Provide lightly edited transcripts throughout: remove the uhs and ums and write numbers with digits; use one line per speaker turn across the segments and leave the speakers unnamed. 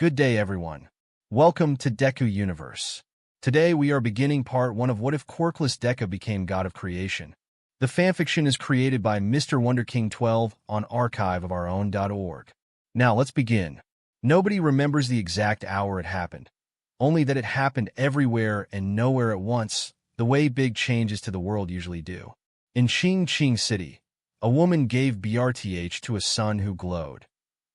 Good day, everyone. Welcome to Deku Universe. Today we are beginning part 1 of What If Quirkless Deku Became God of Creation. The fanfiction is created by Mr. Wonder King 12 on archiveofourown.org. Now let's begin. Nobody remembers the exact hour it happened, only that it happened everywhere and nowhere at once, the way big changes to the world usually do. In Ching City, a woman gave BRTH to a son who glowed.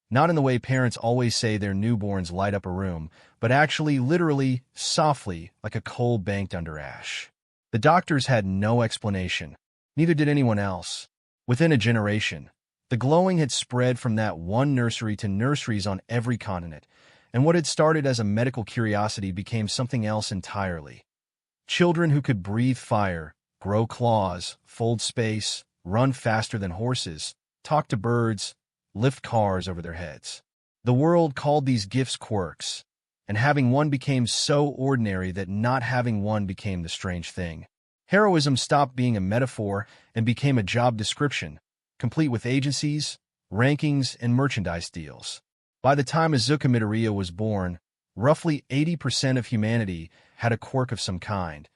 Not in the way parents always say their newborns light up a room, but actually, literally, softly, like a coal banked under ash. The doctors had no explanation. Neither did anyone else. Within a generation, the glowing had spread from that one nursery to nurseries on every continent, and what had started as a medical curiosity became something else entirely. Children who could breathe fire, grow claws, fold space, run faster than horses, talk to birds, lift cars over their heads. The world called these gifts quirks, and having one became so ordinary that not having one became the strange thing. Heroism stopped being a metaphor and became a job description, complete with agencies, rankings, and merchandise deals. By the time Izuku Midoriya was born, roughly 80% of humanity had a quirk of some kind,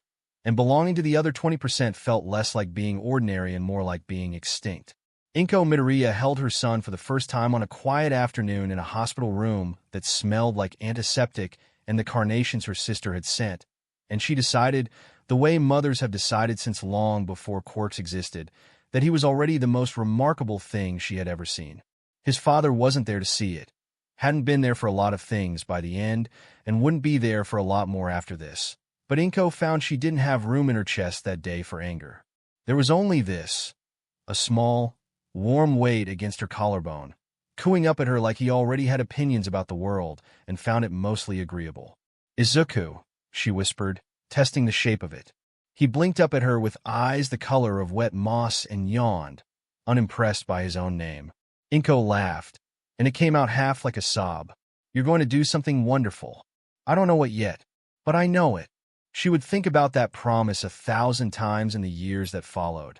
and belonging to the other 20% felt less like being ordinary and more like being extinct. Izuku Midoriya held her son for the first time on a quiet afternoon in a hospital room that smelled like antiseptic and the carnations her sister had sent, and she decided, the way mothers have decided since long before quirks existed, that he was already the most remarkable thing she had ever seen. His father wasn't there to see it, hadn't been there for a lot of things by the end, and wouldn't be there for a lot more after this. But Izuku found she didn't have room in her chest that day for anger. There was only this, a small, warm weight against her collarbone, cooing up at her like he already had opinions about the world and found it mostly agreeable. "Izuku," she whispered, testing the shape of it. He blinked up at her with eyes the color of wet moss and yawned, unimpressed by his own name. Izuku laughed, and it came out half like a sob. "You're going to do something wonderful. I don't know what yet, but I know it." She would think about that promise 1,000 times in the years that followed.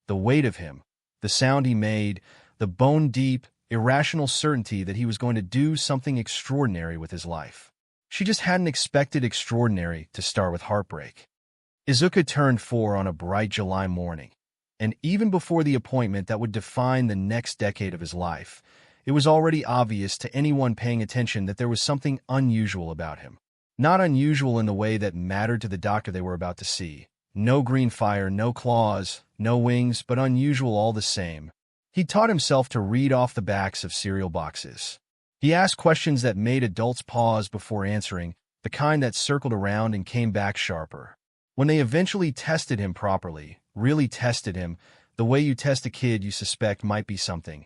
The weight of him, the sound he made, the bone-deep, irrational certainty that he was going to do something extraordinary with his life. She just hadn't expected extraordinary to start with heartbreak. Izuku turned 4 on a bright July morning, and even before the appointment that would define the next decade of his life, it was already obvious to anyone paying attention that there was something unusual about him. Not unusual in the way that mattered to the doctor they were about to see. No green fire, no claws, no wings, but unusual all the same. He taught himself to read off the backs of cereal boxes. He asked questions that made adults pause before answering, the kind that circled around and came back sharper. When they eventually tested him properly, really tested him, the way you test a kid you suspect might be something,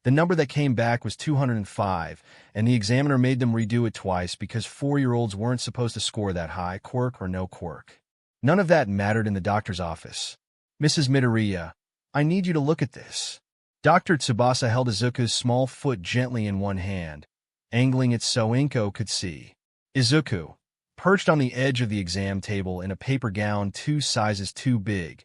the number that came back was 205, and the examiner made them redo it twice because 4-year-olds weren't supposed to score that high, quirk or no quirk. None of that mattered in the doctor's office. "Mrs. Midoriya, I need you to look at this." Dr. Tsubasa held Izuku's small foot gently in one hand, angling it so Izuku could see. Izuku, perched on the edge of the exam table in a paper gown 2 sizes too big,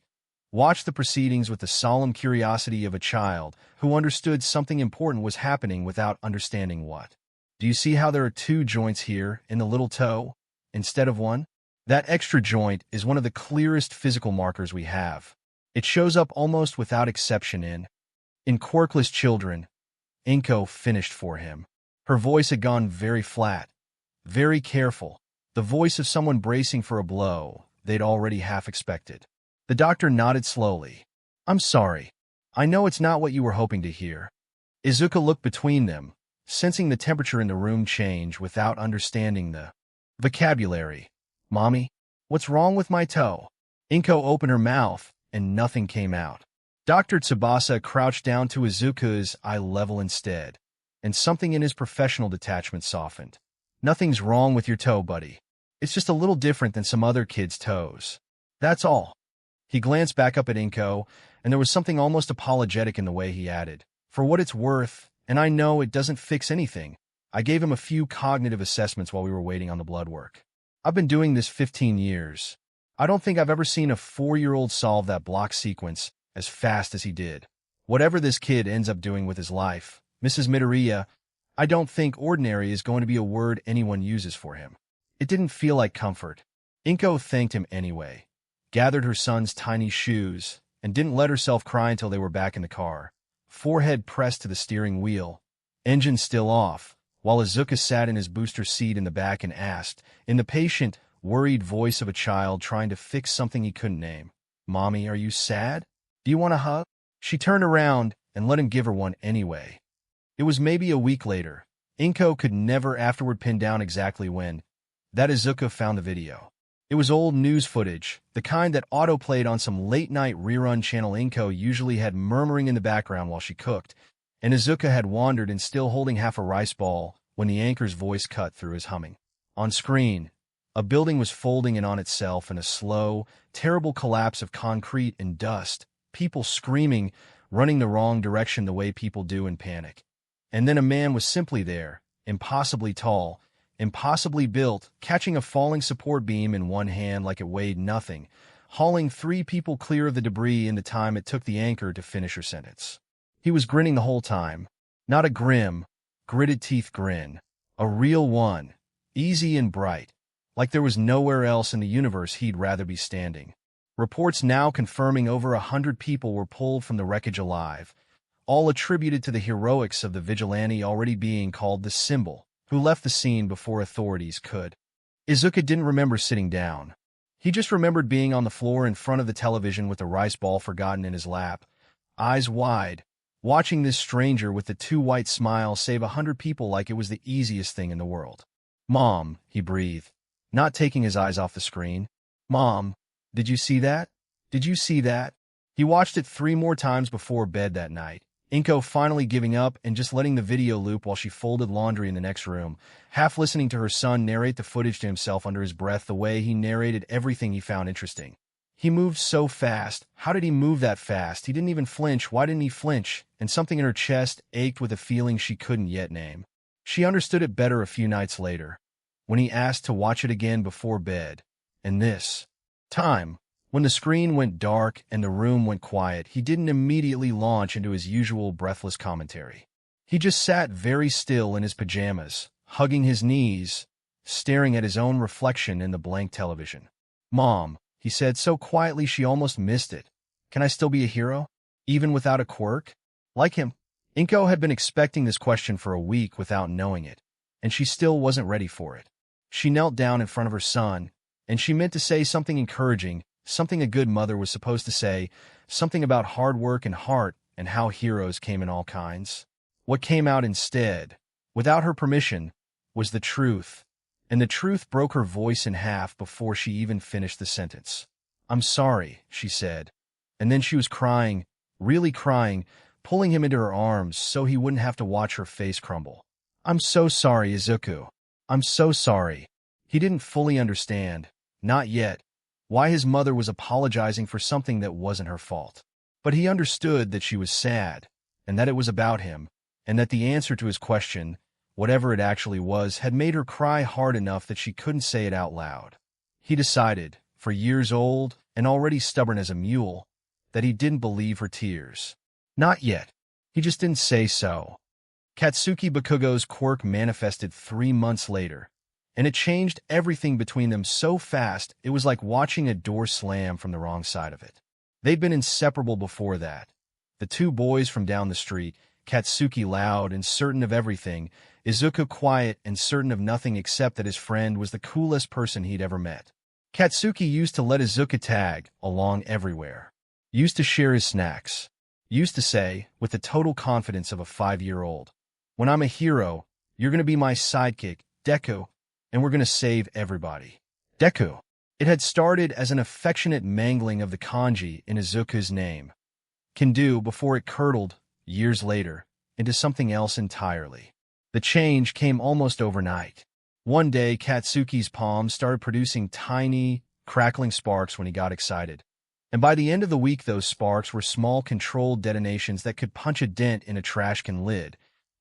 watched the proceedings with the solemn curiosity of a child who understood something important was happening without understanding what. "Do you see how there are 2 joints here in the little toe, instead of 1? That extra joint is one of the clearest physical markers we have. It shows up almost without exception in quirkless children." Izuku finished for him. Her voice had gone very flat, very careful, the voice of someone bracing for a blow they'd already half expected. The doctor nodded slowly. "I'm sorry. I know it's not what you were hoping to hear." Izuku looked between them, sensing the temperature in the room change without understanding the vocabulary. "Mommy, what's wrong with my toe?" Izuku opened her mouth, and nothing came out. Dr. Tsubasa crouched down to Izuku's eye level instead, and something in his professional detachment softened. "Nothing's wrong with your toe, buddy. It's just a little different than some other kids' toes. That's all." He glanced back up at Izuku, and there was something almost apologetic in the way he added, "For what it's worth, and I know it doesn't fix anything, I gave him a few cognitive assessments while we were waiting on the blood work. I've been doing this 15 years. I don't think I've ever seen a 4-year-old solve that block sequence as fast as he did. Whatever this kid ends up doing with his life, Mrs. Midoriya, I don't think ordinary is going to be a word anyone uses for him. It didn't feel like comfort. Inko thanked him anyway, gathered her son's tiny shoes, and didn't let herself cry until they were back in the car. Forehead pressed to the steering wheel, engine still off, while Izuku sat in his booster seat in the back and asked, in the patient, worried voice of a child trying to fix something he couldn't name, "Mommy, are you sad? Do you want a hug?" She turned around and let him give her one anyway. It was maybe a week later. Inko could never afterward pin down exactly when, that Izuku found the video. It was old news footage, the kind that autoplayed on some late-night rerun channel Inko usually had murmuring in the background while she cooked, and Izuku had wandered and still holding half a rice ball when the anchor's voice cut through his humming. On screen, a building was folding in on itself in a slow, terrible collapse of concrete and dust, people screaming, running the wrong direction the way people do in panic. And then a man was simply there, impossibly tall, impossibly built, catching a falling support beam in one hand like it weighed nothing, hauling 3 people clear of the debris in the time it took the anchor to finish her sentence. He was grinning the whole time. Not a grim, gritted teeth grin. A real one, easy and bright, like there was nowhere else in the universe he'd rather be standing. Reports now confirming over 100 people were pulled from the wreckage alive, all attributed to the heroics of the vigilante already being called the Symbol, who left the scene before authorities could. Izuku didn't remember sitting down. He just remembered being on the floor in front of the television with the rice ball forgotten in his lap, eyes wide, watching this stranger with the 2 white smiles save 100 people like it was the easiest thing in the world. "Mom," he breathed, not taking his eyes off the screen. "Mom, did you see that? Did you see that?" He watched it 3 more times before bed that night, Inko finally giving up and just letting the video loop while she folded laundry in the next room, half listening to her son narrate the footage to himself under his breath the way he narrated everything he found interesting. He moved so fast. How did he move that fast? He didn't even flinch. Why didn't he flinch? And something in her chest ached with a feeling she couldn't yet name. She understood it better a few nights later, when he asked to watch it again before bed. And this time, when the screen went dark and the room went quiet, he didn't immediately launch into his usual breathless commentary. He just sat very still in his pajamas, hugging his knees, staring at his own reflection in the blank television. "Mom," he said so quietly she almost missed it, "can I still be a hero? Even without a quirk? Like him?" Inko had been expecting this question for a week without knowing it, and she still wasn't ready for it. She knelt down in front of her son, and she meant to say something encouraging, something a good mother was supposed to say, something about hard work and heart and how heroes came in all kinds. What came out instead, without her permission, was the truth, and the truth broke her voice in half before she even finished the sentence. "I'm sorry," she said, and then she was crying, really crying, pulling him into her arms so he wouldn't have to watch her face crumble. "I'm so sorry, Izuku. I'm so sorry." He didn't fully understand, not yet, why his mother was apologizing for something that wasn't her fault. But he understood that she was sad, and that it was about him, and that the answer to his question, whatever it actually was, had made her cry hard enough that she couldn't say it out loud. He decided, for years old and already stubborn as a mule, that he didn't believe her tears. Not yet. He just didn't say so. Katsuki Bakugo's quirk manifested 3 months later, and it changed everything between them so fast it was like watching a door slam from the wrong side of it. They'd been inseparable before that. The 2 boys from down the street, Katsuki loud and certain of everything, Izuku quiet and certain of nothing except that his friend was the coolest person he'd ever met. Katsuki used to let Izuku tag along everywhere. Used to share his snacks. Used to say, with the total confidence of a 5-year-old, "When I'm a hero, you're going to be my sidekick, Deku, and we're going to save everybody." Deku. It had started as an affectionate mangling of the kanji in Izuku's name, can do, before it curdled, years later, into something else entirely. The change came almost overnight. One day, Katsuki's palms started producing tiny, crackling sparks when he got excited. And by the end of the week, those sparks were small, controlled detonations that could punch a dent in a trash can lid.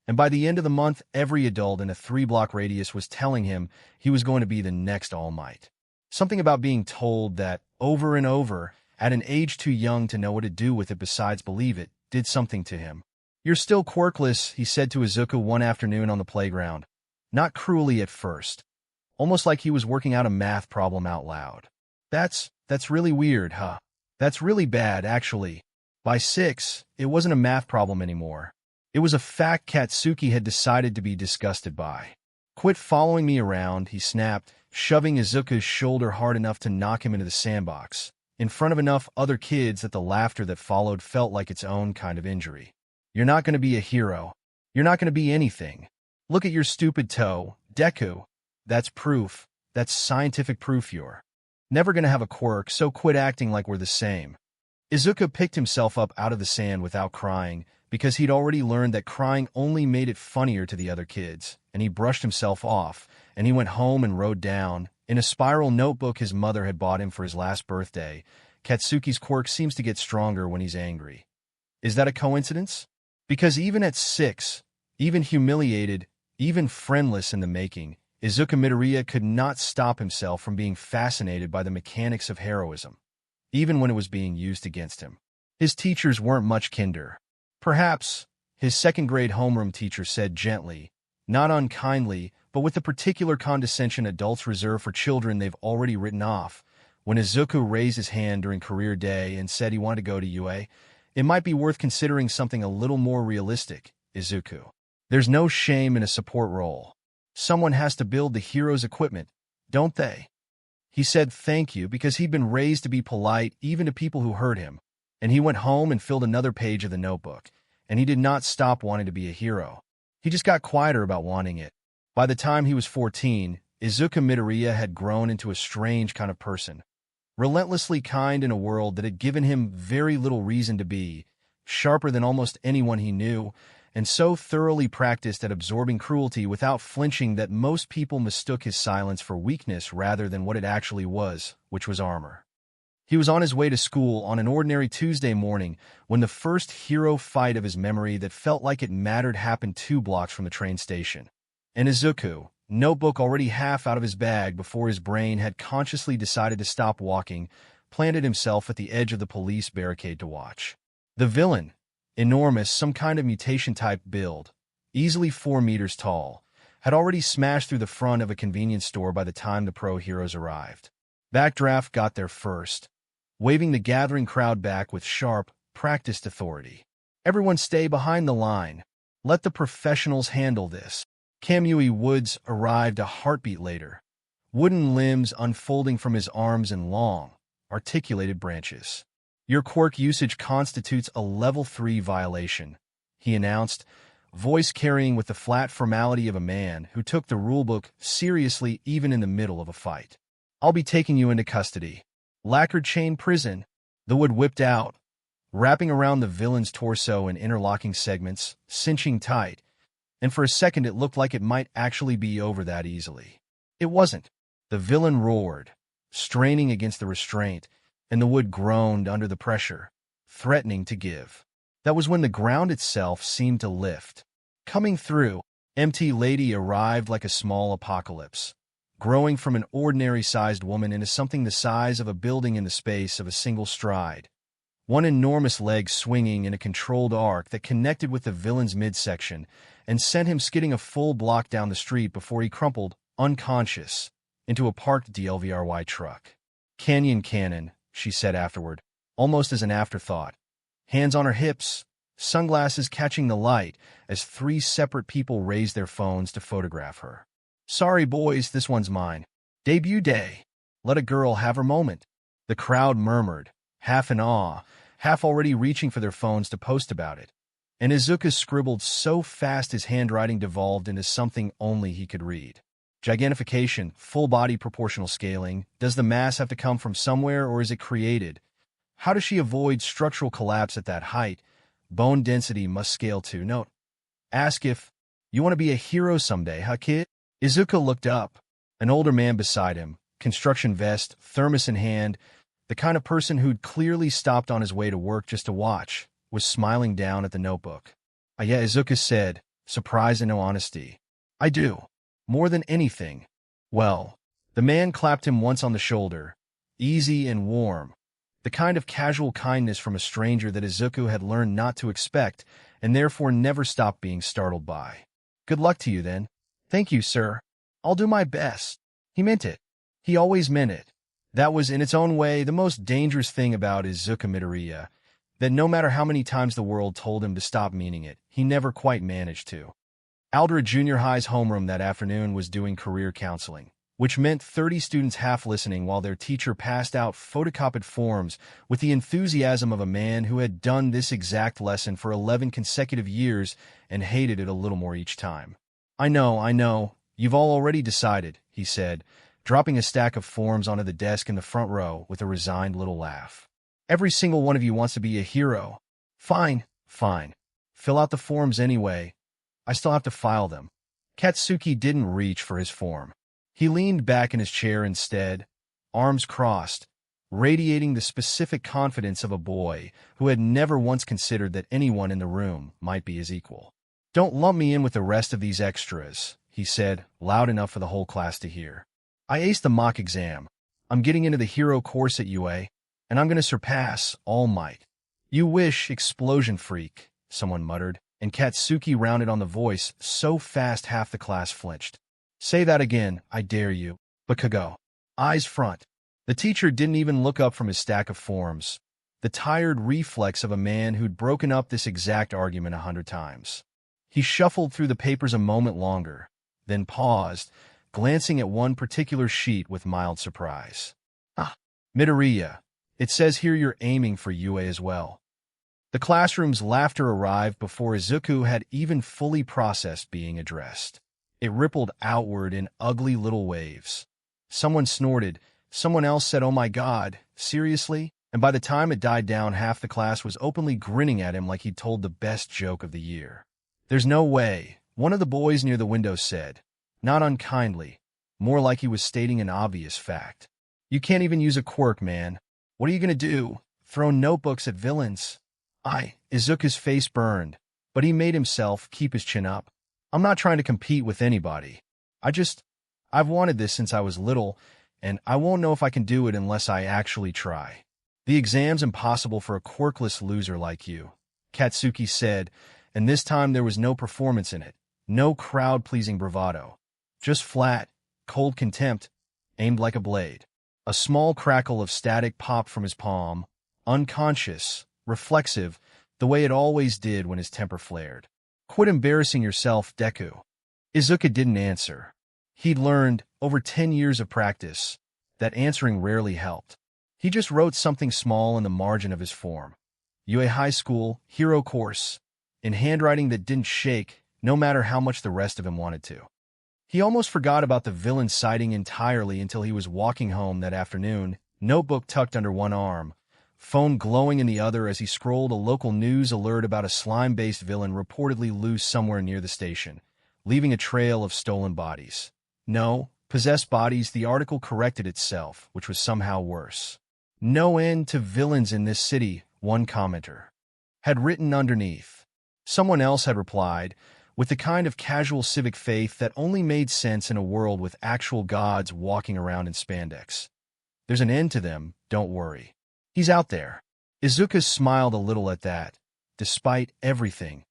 And by the end of the month, every adult in a 3-block radius was telling him he was going to be the next All Might. Something about being told that, over and over, at an age too young to know what to do with it besides believe it, did something to him. "You're still quirkless," he said to Izuku one afternoon on the playground. Not cruelly at first, almost like he was working out a math problem out loud. That's really weird, huh? That's really bad, actually. By 6, it wasn't a math problem anymore. It was a fact Katsuki had decided to be disgusted by. "Quit following me around," he snapped, shoving Izuku's shoulder hard enough to knock him into the sandbox, in front of enough other kids that the laughter that followed felt like its own kind of injury. "You're not going to be a hero. You're not going to be anything. Look at your stupid toe, Deku. That's proof. That's scientific proof you're never going to have a quirk, so quit acting like we're the same." Izuku picked himself up out of the sand without crying, because he'd already learned that crying only made it funnier to the other kids, and he brushed himself off, and he went home and wrote down, in a spiral notebook his mother had bought him for his last birthday, "Katsuki's quirk seems to get stronger when he's angry." Is that a coincidence? Because even at 6, even humiliated, even friendless in the making, Izuku Midoriya could not stop himself from being fascinated by the mechanics of heroism, even when it was being used against him. His teachers weren't much kinder. Perhaps, his second-grade homeroom teacher said gently, not unkindly, but with the particular condescension adults reserve for children they've already written off, when Izuku raised his hand during career day and said he wanted to go to UA, "It might be worth considering something a little more realistic, Izuku. There's no shame in a support role. Someone has to build the hero's equipment, don't they?" He said thank you because he'd been raised to be polite even to people who hurt him, and he went home and filled another page of the notebook, and he did not stop wanting to be a hero. He just got quieter about wanting it. By the time he was 14, Izuku Midoriya had grown into a strange kind of person, relentlessly kind in a world that had given him very little reason to be, sharper than almost anyone he knew, and so thoroughly practiced at absorbing cruelty without flinching that most people mistook his silence for weakness rather than what it actually was, which was armor. He was on his way to school on an ordinary Tuesday morning when the first hero fight of his memory that felt like it mattered happened 2 blocks from the train station. And Izuku, notebook already half out of his bag before his brain had consciously decided to stop walking, planted himself at the edge of the police barricade to watch. The villain, enormous, some kind of mutation-type build, easily 4 meters tall, had already smashed through the front of a convenience store by the time the pro heroes arrived. Backdraft got there first, waving the gathering crowd back with sharp, practiced authority. "Everyone stay behind the line. Let the professionals handle this." Kamui Woods arrived a heartbeat later, wooden limbs unfolding from his arms in long, articulated branches. "Your quirk usage constitutes a level 3 violation," he announced, voice carrying with the flat formality of a man who took the rulebook seriously even in the middle of a fight. "I'll be taking you into custody." Lacquered chain prison. The wood whipped out, wrapping around the villain's torso in interlocking segments, cinching tight, and for a second it looked like it might actually be over that easily. It wasn't. The villain roared, straining against the restraint, and the wood groaned under the pressure, threatening to give. That was when the ground itself seemed to lift. Coming through, Empty Lady arrived like a small apocalypse, growing from an ordinary-sized woman into something the size of a building in the space of a single stride. One enormous leg swinging in a controlled arc that connected with the villain's midsection and sent him skidding a full block down the street before he crumpled, unconscious, into a parked DLVRY truck. "Canyon Cannon," she said afterward, almost as an afterthought. Hands on her hips, sunglasses catching the light as 3 separate people raised their phones to photograph her. "Sorry, boys, this one's mine. Debut day. Let a girl have her moment." The crowd murmured, half in awe, half already reaching for their phones to post about it. And Izuku scribbled so fast his handwriting devolved into something only he could read. Gigantification, full-body proportional scaling. Does the mass have to come from somewhere, or is it created? How does she avoid structural collapse at that height? Bone density must scale too. Note. Ask if you want to be a hero someday, huh, kid? Izuku looked up. An older man beside him, construction vest, thermos in hand, the kind of person who'd clearly stopped on his way to work just to watch, was smiling down at the notebook. Yeah, Izuku said, surprise and no honesty. "I do. More than anything." "Well." The man clapped him once on the shoulder, easy and warm, the kind of casual kindness from a stranger that Izuku had learned not to expect, and therefore never stopped being startled by. Good luck to you, then. Thank you, sir. I'll do my best. He meant it. He always meant it. That was, in its own way, the most dangerous thing about Izuku Midoriya, that no matter how many times the world told him to stop meaning it, he never quite managed to. Aldred Junior High's homeroom that afternoon was doing career counseling, which meant 30 students half listening while their teacher passed out photocopied forms with the enthusiasm of a man who had done this exact lesson for 11 consecutive years and hated it a little more each time. I know, you've all already decided, he said, dropping a stack of forms onto the desk in the front row with a resigned little laugh. Every single one of you wants to be a hero. Fine. Fill out the forms anyway. I still have to file them. Katsuki didn't reach for his form. He leaned back in his chair instead, arms crossed, radiating the specific confidence of a boy who had never once considered that anyone in the room might be his equal. Don't lump me in with the rest of these extras, he said, loud enough for the whole class to hear. I aced the mock exam. I'm getting into the hero course at UA, and I'm going to surpass All Might. You wish, explosion freak, someone muttered, and Katsuki rounded on the voice so fast half the class flinched. Say that again, I dare you. Bakago. Eyes front. The teacher didn't even look up from his stack of forms, the tired reflex of a man who'd broken up this exact argument 100 times. He shuffled through the papers a moment longer, then paused, glancing at one particular sheet with mild surprise. Midoriya. It says here you're aiming for UA as well. The classroom's laughter arrived before Izuku had even fully processed being addressed. It rippled outward in ugly little waves. Someone snorted. Someone else said, "Oh my God, seriously?" And by the time it died down, half the class was openly grinning at him like he'd told the best joke of the year. There's no way, one of the boys near the window said, not unkindly, more like he was stating an obvious fact. You can't even use a quirk, man. What are you going to do? Throw notebooks at villains? Izuku's face burned, but he made himself keep his chin up. I'm not trying to compete with anybody. I've wanted this since I was little, and I won't know if I can do it unless I actually try. The exam's impossible for a quirkless loser like you, Katsuki said, and this time there was no performance in it, no crowd-pleasing bravado. Just flat, cold contempt, aimed like a blade. A small crackle of static popped from his palm, unconscious, reflexive, the way it always did when his temper flared. Quit embarrassing yourself, Deku. Izuku didn't answer. He'd learned, over 10 years of practice, that answering rarely helped. He just wrote something small in the margin of his form. UA High School, Hero Course, in handwriting that didn't shake, no matter how much the rest of him wanted to. He almost forgot about the villain sighting entirely until he was walking home that afternoon, notebook tucked under one arm, phone glowing in the other as he scrolled a local news alert about a slime-based villain reportedly loose somewhere near the station, leaving a trail of stolen bodies. No, possessed bodies, the article corrected itself, which was somehow worse. No end to villains in this city, one commenter had written underneath. Someone else had replied, with the kind of casual civic faith that only made sense in a world with actual gods walking around in spandex. There's an end to them, don't worry. He's out there. Izuku smiled a little at that, despite everything,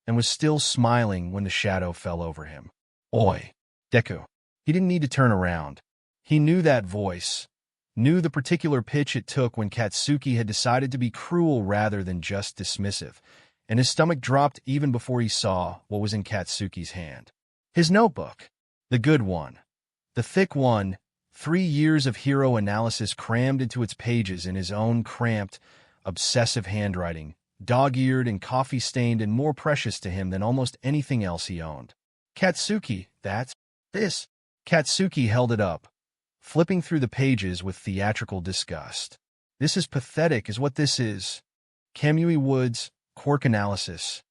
and was still smiling when the shadow fell over him. Oi, Deku. He didn't need to turn around. He knew that voice, knew the particular pitch it took when Katsuki had decided to be cruel rather than just dismissive, and his stomach dropped even before he saw what was in Katsuki's hand. His notebook. The good one. The thick one, 3 years of hero analysis crammed into its pages in his own cramped, obsessive handwriting, dog-eared and coffee-stained and more precious to him than almost anything else he owned. Katsuki, that's this. Katsuki held it up, flipping through the pages with theatrical disgust. This is pathetic is what this is. Kamui Woods, Quirk analysis.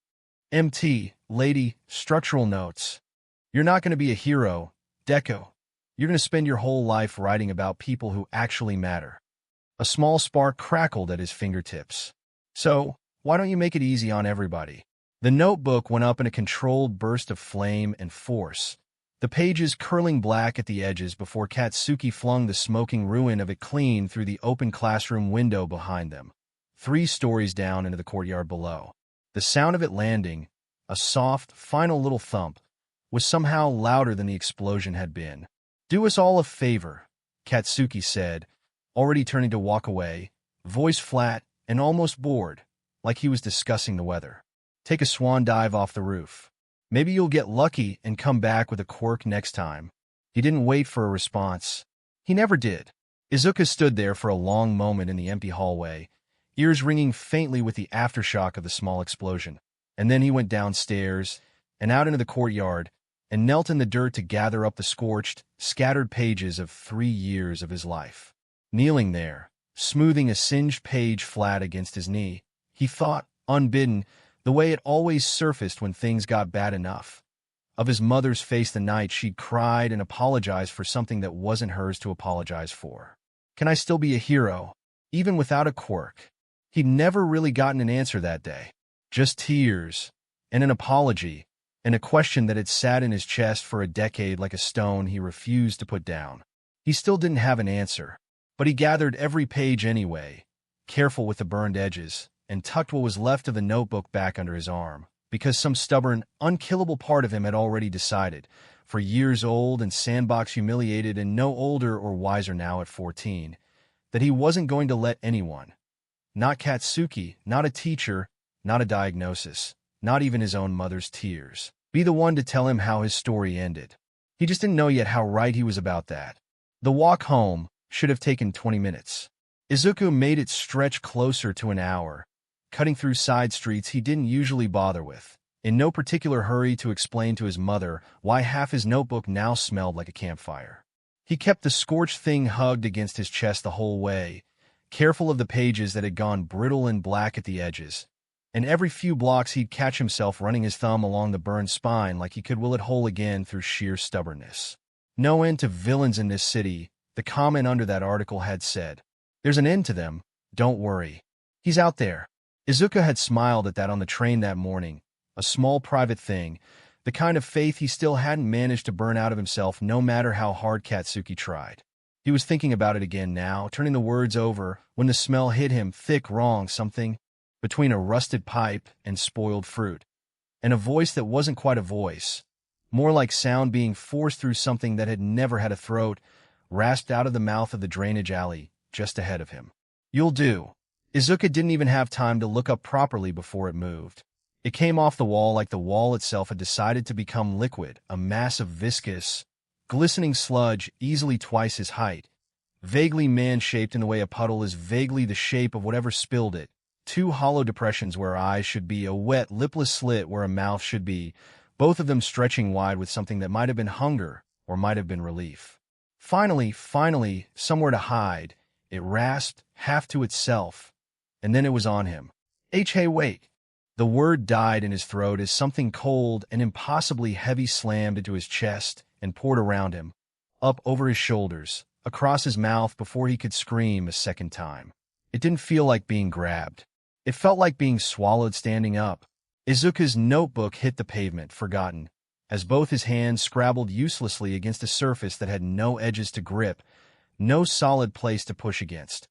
MT, lady, structural notes. You're not going to be a hero, Deku. You're going to spend your whole life writing about people who actually matter. A small spark crackled at his fingertips. So, why don't you make it easy on everybody? The notebook went up in a controlled burst of flame and force, the pages curling black at the edges before Katsuki flung the smoking ruin of it clean through the open classroom window behind them, 3 stories down into the courtyard below. The sound of it landing, a soft, final little thump, was somehow louder than the explosion had been. "Do us all a favor," Katsuki said, already turning to walk away, voice flat and almost bored, like he was discussing the weather. "Take a swan dive off the roof. Maybe you'll get lucky and come back with a quirk next time." He didn't wait for a response. He never did. Izuku stood there for a long moment in the empty hallway, ears ringing faintly with the aftershock of the small explosion. And then he went downstairs and out into the courtyard and knelt in the dirt to gather up the scorched, scattered pages of 3 years of his life. Kneeling there, smoothing a singed page flat against his knee, he thought, unbidden, the way it always surfaced when things got bad enough, of his mother's face the night she'd cried and apologized for something that wasn't hers to apologize for. Can I still be a hero, even without a quirk? He'd never really gotten an answer that day. Just tears, and an apology, and a question that had sat in his chest for a decade like a stone he refused to put down. He still didn't have an answer, but he gathered every page anyway, careful with the burned edges, and tucked what was left of the notebook back under his arm, because some stubborn, unkillable part of him had already decided, for years old and sandbox humiliated and no older or wiser now at 14, that he wasn't going to let anyone, not Katsuki, not a teacher, not a diagnosis, not even his own mother's tears, be the one to tell him how his story ended. He just didn't know yet how right he was about that. The walk home should have taken 20 minutes. Izuku made it stretch closer to an hour, cutting through side streets he didn't usually bother with, in no particular hurry to explain to his mother why half his notebook now smelled like a campfire. He kept the scorched thing hugged against his chest the whole way, careful of the pages that had gone brittle and black at the edges, and every few blocks he'd catch himself running his thumb along the burned spine like he could will it whole again through sheer stubbornness. "No end to villains in this city," the comment under that article had said. "There's an end to them, don't worry. He's out there." Izuku had smiled at that on the train that morning, a small private thing, the kind of faith he still hadn't managed to burn out of himself no matter how hard Katsuki tried. He was thinking about it again now, turning the words over, when the smell hit him thick, wrong, something between a rusted pipe and spoiled fruit, and a voice that wasn't quite a voice, more like sound being forced through something that had never had a throat, rasped out of the mouth of the drainage alley just ahead of him. "You'll do." Izuku didn't even have time to look up properly before it moved. It came off the wall like the wall itself had decided to become liquid, a mass of viscous, glistening sludge easily twice his height, vaguely man-shaped in the way a puddle is vaguely the shape of whatever spilled it, 2 hollow depressions where eyes should be, a wet, lipless slit where a mouth should be, both of them stretching wide with something that might have been hunger or might have been relief. Finally, somewhere to hide, it rasped, half to itself, and then it was on him. Hey, wait. The word died in his throat as something cold and impossibly heavy slammed into his chest and poured around him, up over his shoulders, across his mouth before he could scream a second time. It didn't feel like being grabbed. It felt like being swallowed standing up. Izuku's notebook hit the pavement, forgotten, as both his hands scrabbled uselessly against a surface that had no edges to grip, no solid place to push against.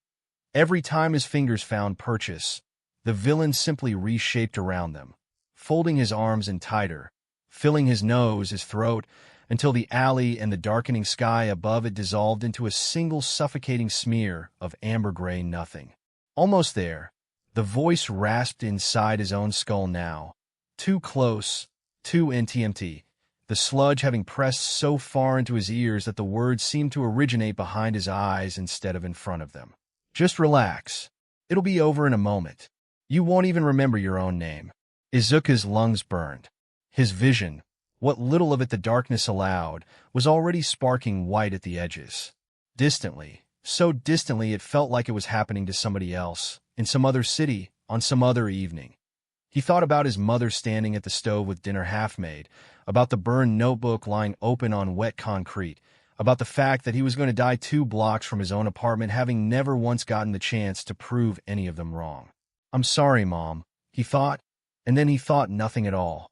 Every time his fingers found purchase, the villain simply reshaped around them, folding his arms in tighter, filling his nose, his throat, until the alley and the darkening sky above it dissolved into a single suffocating smear of amber-gray nothing. Almost there, the voice rasped inside his own skull now, too close, too empty, the sludge having pressed so far into his ears that the words seemed to originate behind his eyes instead of in front of them. "Just relax. It'll be over in a moment. You won't even remember your own name." Izuku's lungs burned. His vision, what little of it the darkness allowed, was already sparking white at the edges. Distantly, so distantly it felt like it was happening to somebody else, in some other city, on some other evening. He thought about his mother standing at the stove with dinner half made, about the burned notebook lying open on wet concrete, about the fact that he was going to die 2 blocks from his own apartment, having never once gotten the chance to prove any of them wrong. "I'm sorry, Mom," he thought, and then he thought nothing at all.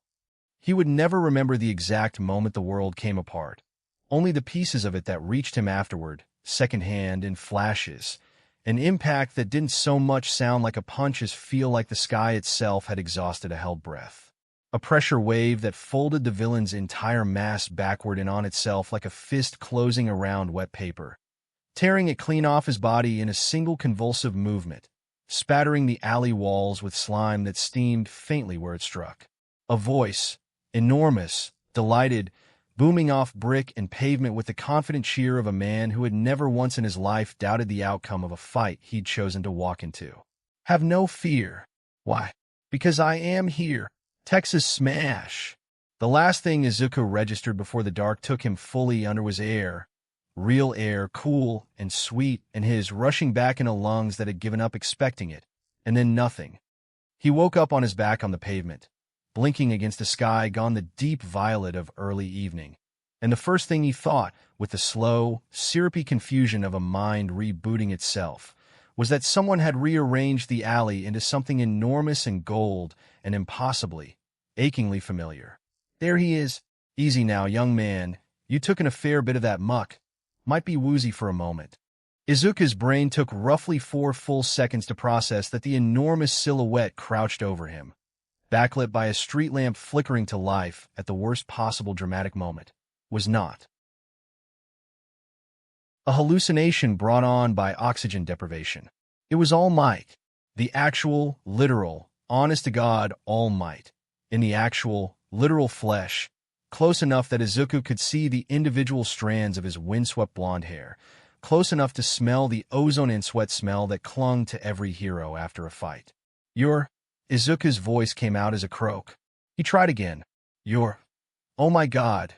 He would never remember the exact moment the world came apart, only the pieces of it that reached him afterward, secondhand in flashes, An impact that didn't so much sound like a punch as feel like the sky itself had exhausted a held breath. A pressure wave that folded the villain's entire mass backward and on itself like a fist closing around wet paper, tearing it clean off his body in a single convulsive movement, spattering the alley walls with slime that steamed faintly where it struck. A voice, enormous, delighted, booming off brick and pavement with the confident cheer of a man who had never once in his life doubted the outcome of a fight he'd chosen to walk into. Have no fear. Why? Because I am here. Texas Smash. The last thing Izuku registered before the dark took him fully under was air. Real air, cool and sweet, and his rushing back into lungs that had given up expecting it. And then nothing. He woke up on his back on the pavement, blinking against a sky gone the deep violet of early evening. And the first thing he thought, with the slow, syrupy confusion of a mind rebooting itself, was that someone had rearranged the alley into something enormous and gold and impossibly, achingly familiar. There he is. Easy now, young man. You took in a fair bit of that muck. Might be woozy for a moment. Izuku's brain took roughly 4 full seconds to process that the enormous silhouette crouched over him, backlit by a street lamp flickering to life at the worst possible dramatic moment, was not a hallucination brought on by oxygen deprivation. It was All Might, the actual, literal, honest-to-God All Might, in the actual, literal flesh, close enough that Izuku could see the individual strands of his windswept blonde hair, close enough to smell the ozone and sweat smell that clung to every hero after a fight. Izuku's voice came out as a croak. He tried again. Oh my God.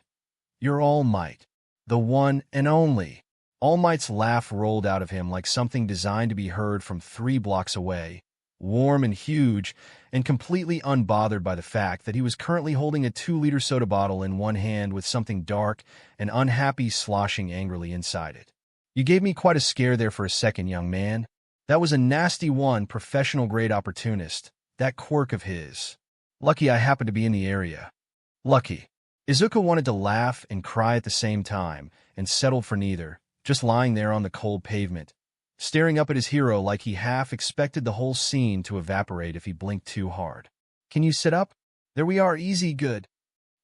You're All Might. The one and only. All Might's laugh rolled out of him like something designed to be heard from 3 blocks away, warm and huge, and completely unbothered by the fact that he was currently holding a 2-liter soda bottle in one hand with something dark and unhappy sloshing angrily inside it. You gave me quite a scare there for a second, young man. That was a nasty one, professional-grade opportunist. That quirk of his. Lucky I happened to be in the area. Lucky. Izuku wanted to laugh and cry at the same time, and settled for neither, just lying there on the cold pavement, staring up at his hero like he half expected the whole scene to evaporate if he blinked too hard. Can you sit up? There we are, easy, good.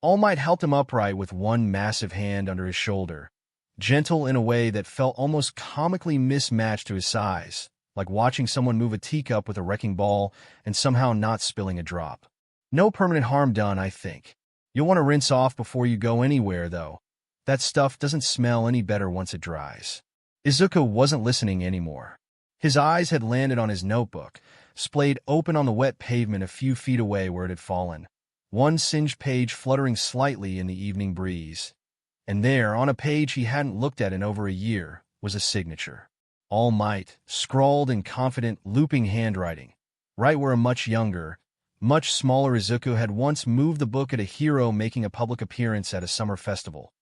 All Might helped him upright with one massive hand under his shoulder, gentle in a way that felt almost comically mismatched to his size, like watching someone move a teacup with a wrecking ball and somehow not spilling a drop. No permanent harm done, I think. You'll want to rinse off before you go anywhere, though. That stuff doesn't smell any better once it dries. Izuku wasn't listening anymore. His eyes had landed on his notebook, splayed open on the wet pavement a few feet away where it had fallen, one singed page fluttering slightly in the evening breeze. And there, on a page he hadn't looked at in over a year, was a signature. All Might, scrawled in confident, looping handwriting, right where a much younger, much smaller Izuku had once moved the book at a hero making a public appearance at a summer festival.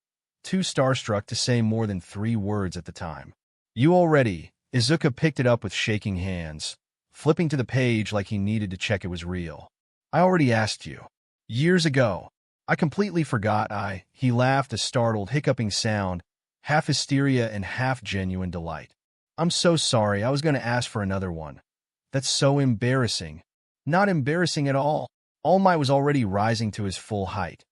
Too starstruck to say more than 3 words at the time. You already. Izuku picked it up with shaking hands, flipping to the page like he needed to check it was real. I already asked you. Years ago. I completely forgot. He laughed, a startled, hiccuping sound, half hysteria and half genuine delight. I'm so sorry, I was going to ask for another one. That's so embarrassing. Not embarrassing at all. All Might was already rising to his full height,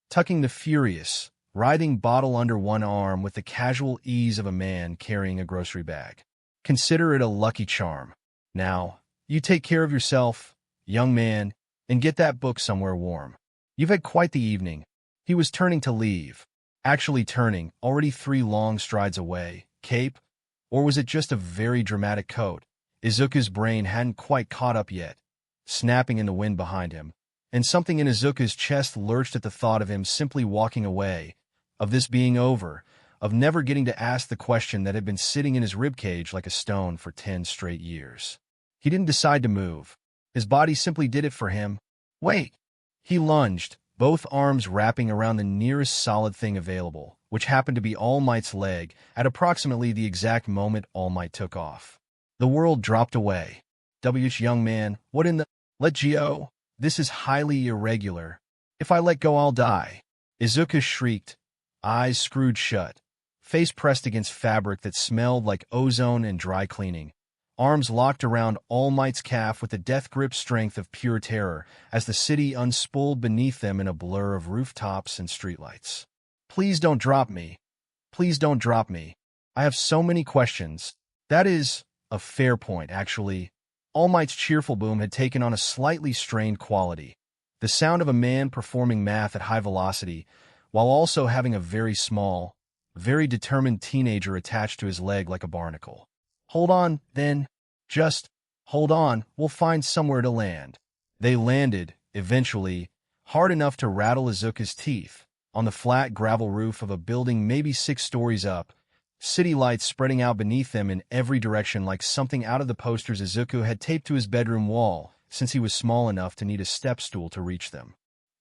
tucking the furious, writhing bottle under one arm with the casual ease of a man carrying a grocery bag. Consider it a lucky charm. Now, you take care of yourself, young man, and get that book somewhere warm. You've had quite the evening. He was turning to leave. Actually turning, already 3 long strides away. Cape? Or was it just a very dramatic coat? Izuku's brain hadn't quite caught up yet, snapping in the wind behind him, and something in Izuku's chest lurched at the thought of him simply walking away, of this being over, of never getting to ask the question that had been sitting in his ribcage like a stone for 10 straight years. He didn't decide to move. His body simply did it for him. Wait! He lunged, both arms wrapping around the nearest solid thing available, which happened to be All Might's leg, at approximately the exact moment All Might took off. The world dropped away. Young man, what in the— Let go! This is highly irregular. If I let go, I'll die. Izuku shrieked, eyes screwed shut, face pressed against fabric that smelled like ozone and dry cleaning, arms locked around All Might's calf with the death-grip strength of pure terror as the city unspooled beneath them in a blur of rooftops and streetlights. "Please don't drop me. Please don't drop me. I have so many questions." That is a fair point, actually. All Might's cheerful boom had taken on a slightly strained quality, the sound of a man performing math at high velocity, while also having a very small, very determined teenager attached to his leg like a barnacle. "Hold on, then. Just hold on, we'll find somewhere to land." They landed, eventually, hard enough to rattle Izuku's teeth, on the flat gravel roof of a building maybe 6 stories up, city lights spreading out beneath them in every direction like something out of the posters Izuku had taped to his bedroom wall since he was small enough to need a step stool to reach them.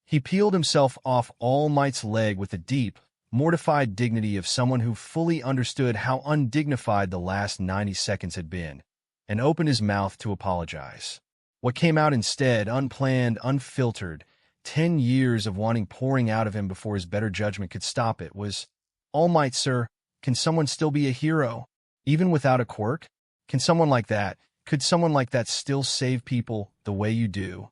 He peeled himself off All Might's leg with the deep, mortified dignity of someone who fully understood how undignified the last 90 seconds had been, and opened his mouth to apologize. What came out instead, unplanned, unfiltered, 10 years of wanting pouring out of him before his better judgment could stop it, was, "All Might, sir, can someone still be a hero? Even without a quirk? Could someone like that still save people the way you do?"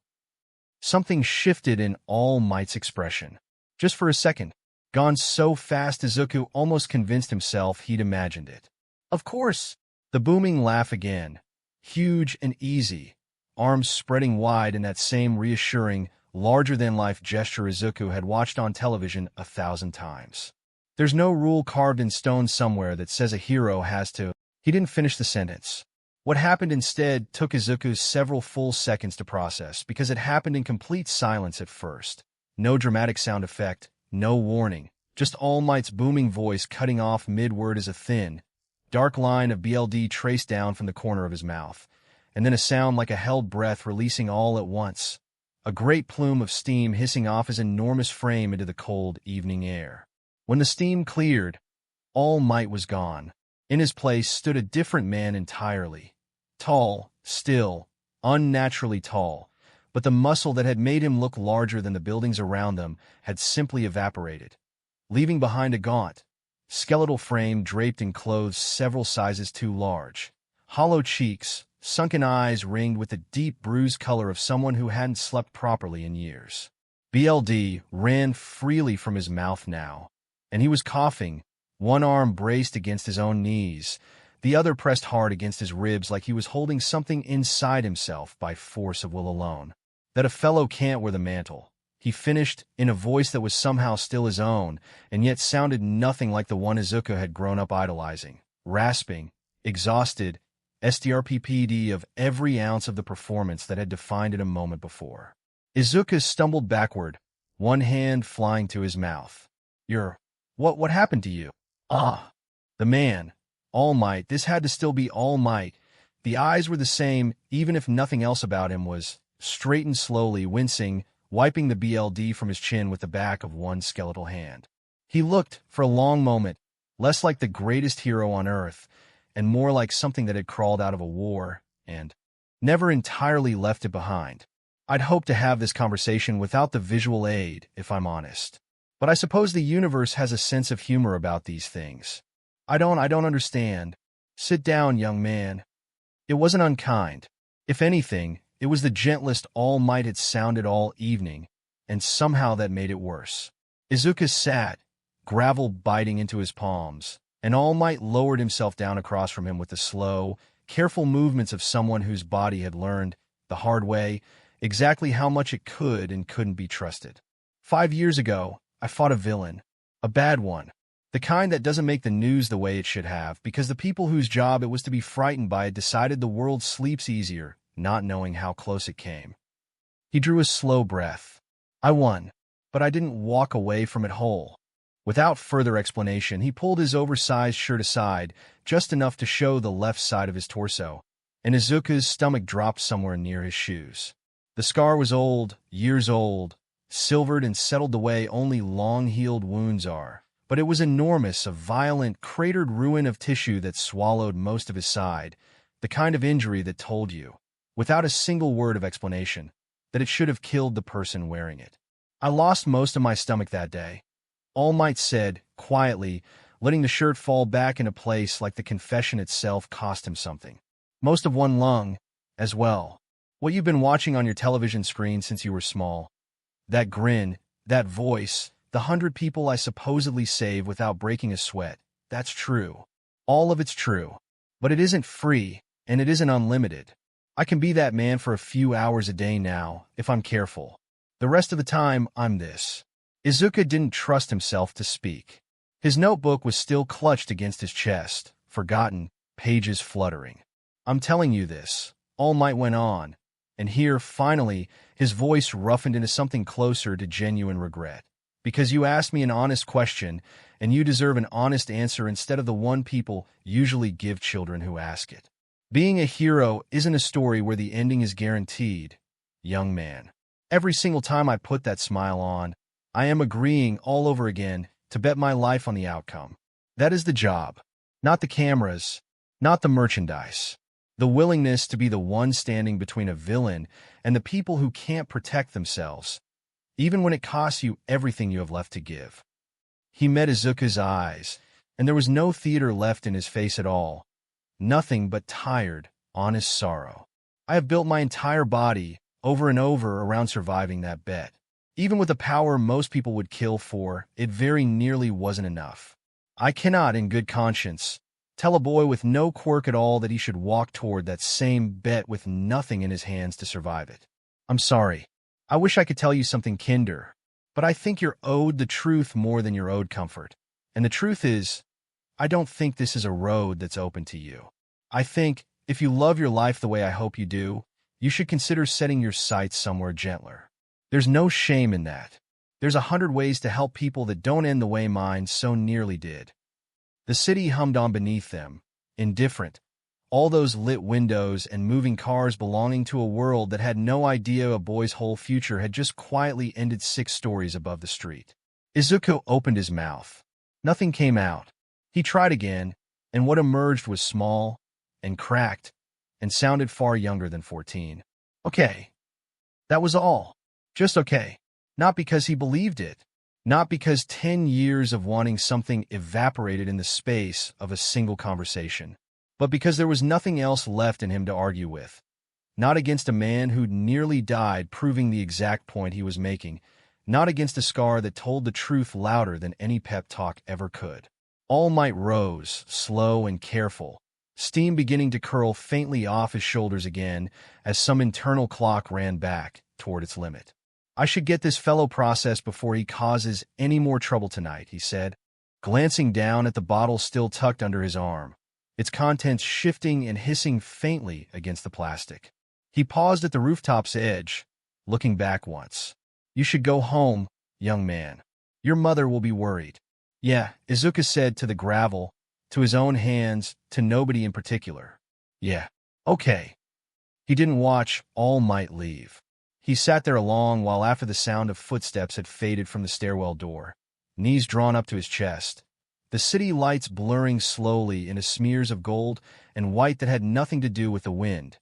Something shifted in All Might's expression. Just for a second. Gone so fast Izuku almost convinced himself he'd imagined it. "Of course." The booming laugh again. Huge and easy. Arms spreading wide in that same reassuring, larger-than-life gesture Izuku had watched on television 1,000 times. "There's no rule carved in stone somewhere that says a hero has to—" He didn't finish the sentence. What happened instead took Izuku several full seconds to process, because it happened in complete silence at first. No dramatic sound effect, no warning, just All Might's booming voice cutting off mid-word as a thin, dark line of BLD traced down from the corner of his mouth, and then a sound like a held breath releasing all at once, a great plume of steam hissing off his enormous frame into the cold evening air. When the steam cleared, All Might was gone. In his place stood a different man entirely. Tall, still, unnaturally tall, but the muscle that had made him look larger than the buildings around them had simply evaporated, leaving behind a gaunt, skeletal frame draped in clothes several sizes too large, hollow cheeks, sunken eyes ringed with the deep bruised color of someone who hadn't slept properly in years. BLD ran freely from his mouth now, and he was coughing, one arm braced against his own knees, the other pressed hard against his ribs like he was holding something inside himself by force of will alone. "That a fellow can't wear the mantle," he finished in a voice that was somehow still his own, and yet sounded nothing like the one Izuku had grown up idolizing, rasping, exhausted, SDRPPD of every ounce of the performance that had defined it a moment before. Izuku stumbled backward, one hand flying to his mouth. What happened to you?" "Ah." The man, All Might, this had to still be All Might. The eyes were the same, even if nothing else about him was, straightened slowly, wincing, wiping the BLD from his chin with the back of one skeletal hand. He looked, for a long moment, less like the greatest hero on Earth, and more like something that had crawled out of a war, and never entirely left it behind. I'd hoped to have this conversation without the visual aid, if I'm honest. But I suppose the universe has a sense of humor about these things. I don't understand. Sit down, young man." It wasn't unkind. If anything, it was the gentlest All Might had sounded all evening, and somehow that made it worse. Izuku sat, gravel biting into his palms, and All Might lowered himself down across from him with the slow, careful movements of someone whose body had learned, the hard way, exactly how much it could and couldn't be trusted. 5 years ago, I fought a villain. A bad one. The kind that doesn't make the news the way it should have, because the people whose job it was to be frightened by it decided the world sleeps easier, not knowing how close it came. He drew a slow breath. I won, but I didn't walk away from it whole. Without further explanation, he pulled his oversized shirt aside, just enough to show the left side of his torso, and Izuku's stomach dropped somewhere near his shoes. The scar was old, years old, silvered and settled the way only long-healed wounds are, but it was enormous, a violent, cratered ruin of tissue that swallowed most of his side, the kind of injury that told you, without a single word of explanation, that it should have killed the person wearing it. I lost most of my stomach that day, All Might said, quietly, letting the shirt fall back into place like the confession itself cost him something. most of one lung, as well. What you've been watching on your television screen since you were small. That grin, that voice, the 100 people I supposedly save without breaking a sweat. That's true. All of it's true. But it isn't free, and it isn't unlimited. I can be that man for a few hours a day now, if I'm careful. The rest of the time, I'm this. Izuku didn't trust himself to speak. His notebook was still clutched against his chest, forgotten, pages fluttering. I'm telling you this, All Might went on, and here, finally, his voice roughened into something closer to genuine regret. Because you asked me an honest question, and you deserve an honest answer instead of the one people usually give children who ask it. Being a hero isn't a story where the ending is guaranteed, young man. Every single time I put that smile on, I am agreeing all over again to bet my life on the outcome. That is the job. Not the cameras, not the merchandise. The willingness to be the one standing between a villain and the people who can't protect themselves, even when it costs you everything you have left to give. He met Izuku's eyes, and there was no theater left in his face at all. Nothing but tired, honest sorrow. I have built my entire body, over and over, around surviving that bet. Even with the power most people would kill for, it very nearly wasn't enough. I cannot, in good conscience, tell a boy with no quirk at all that he should walk toward that same bet with nothing in his hands to survive it. I'm sorry. I wish I could tell you something kinder, but I think you're owed the truth more than you're owed comfort. And the truth is, I don't think this is a road that's open to you. I think, if you love your life the way I hope you do, you should consider setting your sights somewhere gentler. There's no shame in that. There's 100 ways to help people that don't end the way mine so nearly did. The city hummed on beneath them, indifferent. All those lit windows and moving cars belonging to a world that had no idea a boy's whole future had just quietly ended 6 stories above the street. Izuku opened his mouth. Nothing came out. He tried again, and what emerged was small and cracked and sounded far younger than 14. Okay. That was all. Just okay. Not because he believed it. Not because 10 years of wanting something evaporated in the space of a single conversation. But because there was nothing else left in him to argue with. Not against a man who'd nearly died proving the exact point he was making. Not against a scar that told the truth louder than any pep talk ever could. All Might rose, slow and careful, steam beginning to curl faintly off his shoulders again as some internal clock ran back toward its limit. I should get this fellow processed before he causes any more trouble tonight, he said, glancing down at the bottle still tucked under his arm, its contents shifting and hissing faintly against the plastic. He paused at the rooftop's edge, looking back once. You should go home, young man. Your mother will be worried. Yeah, Izuku said to the gravel, to his own hands, to nobody in particular. Yeah, okay. He didn't watch All Might leave. He sat there a long while after the sound of footsteps had faded from the stairwell door, knees drawn up to his chest, the city lights blurring slowly into smears of gold and white that had nothing to do with the wind.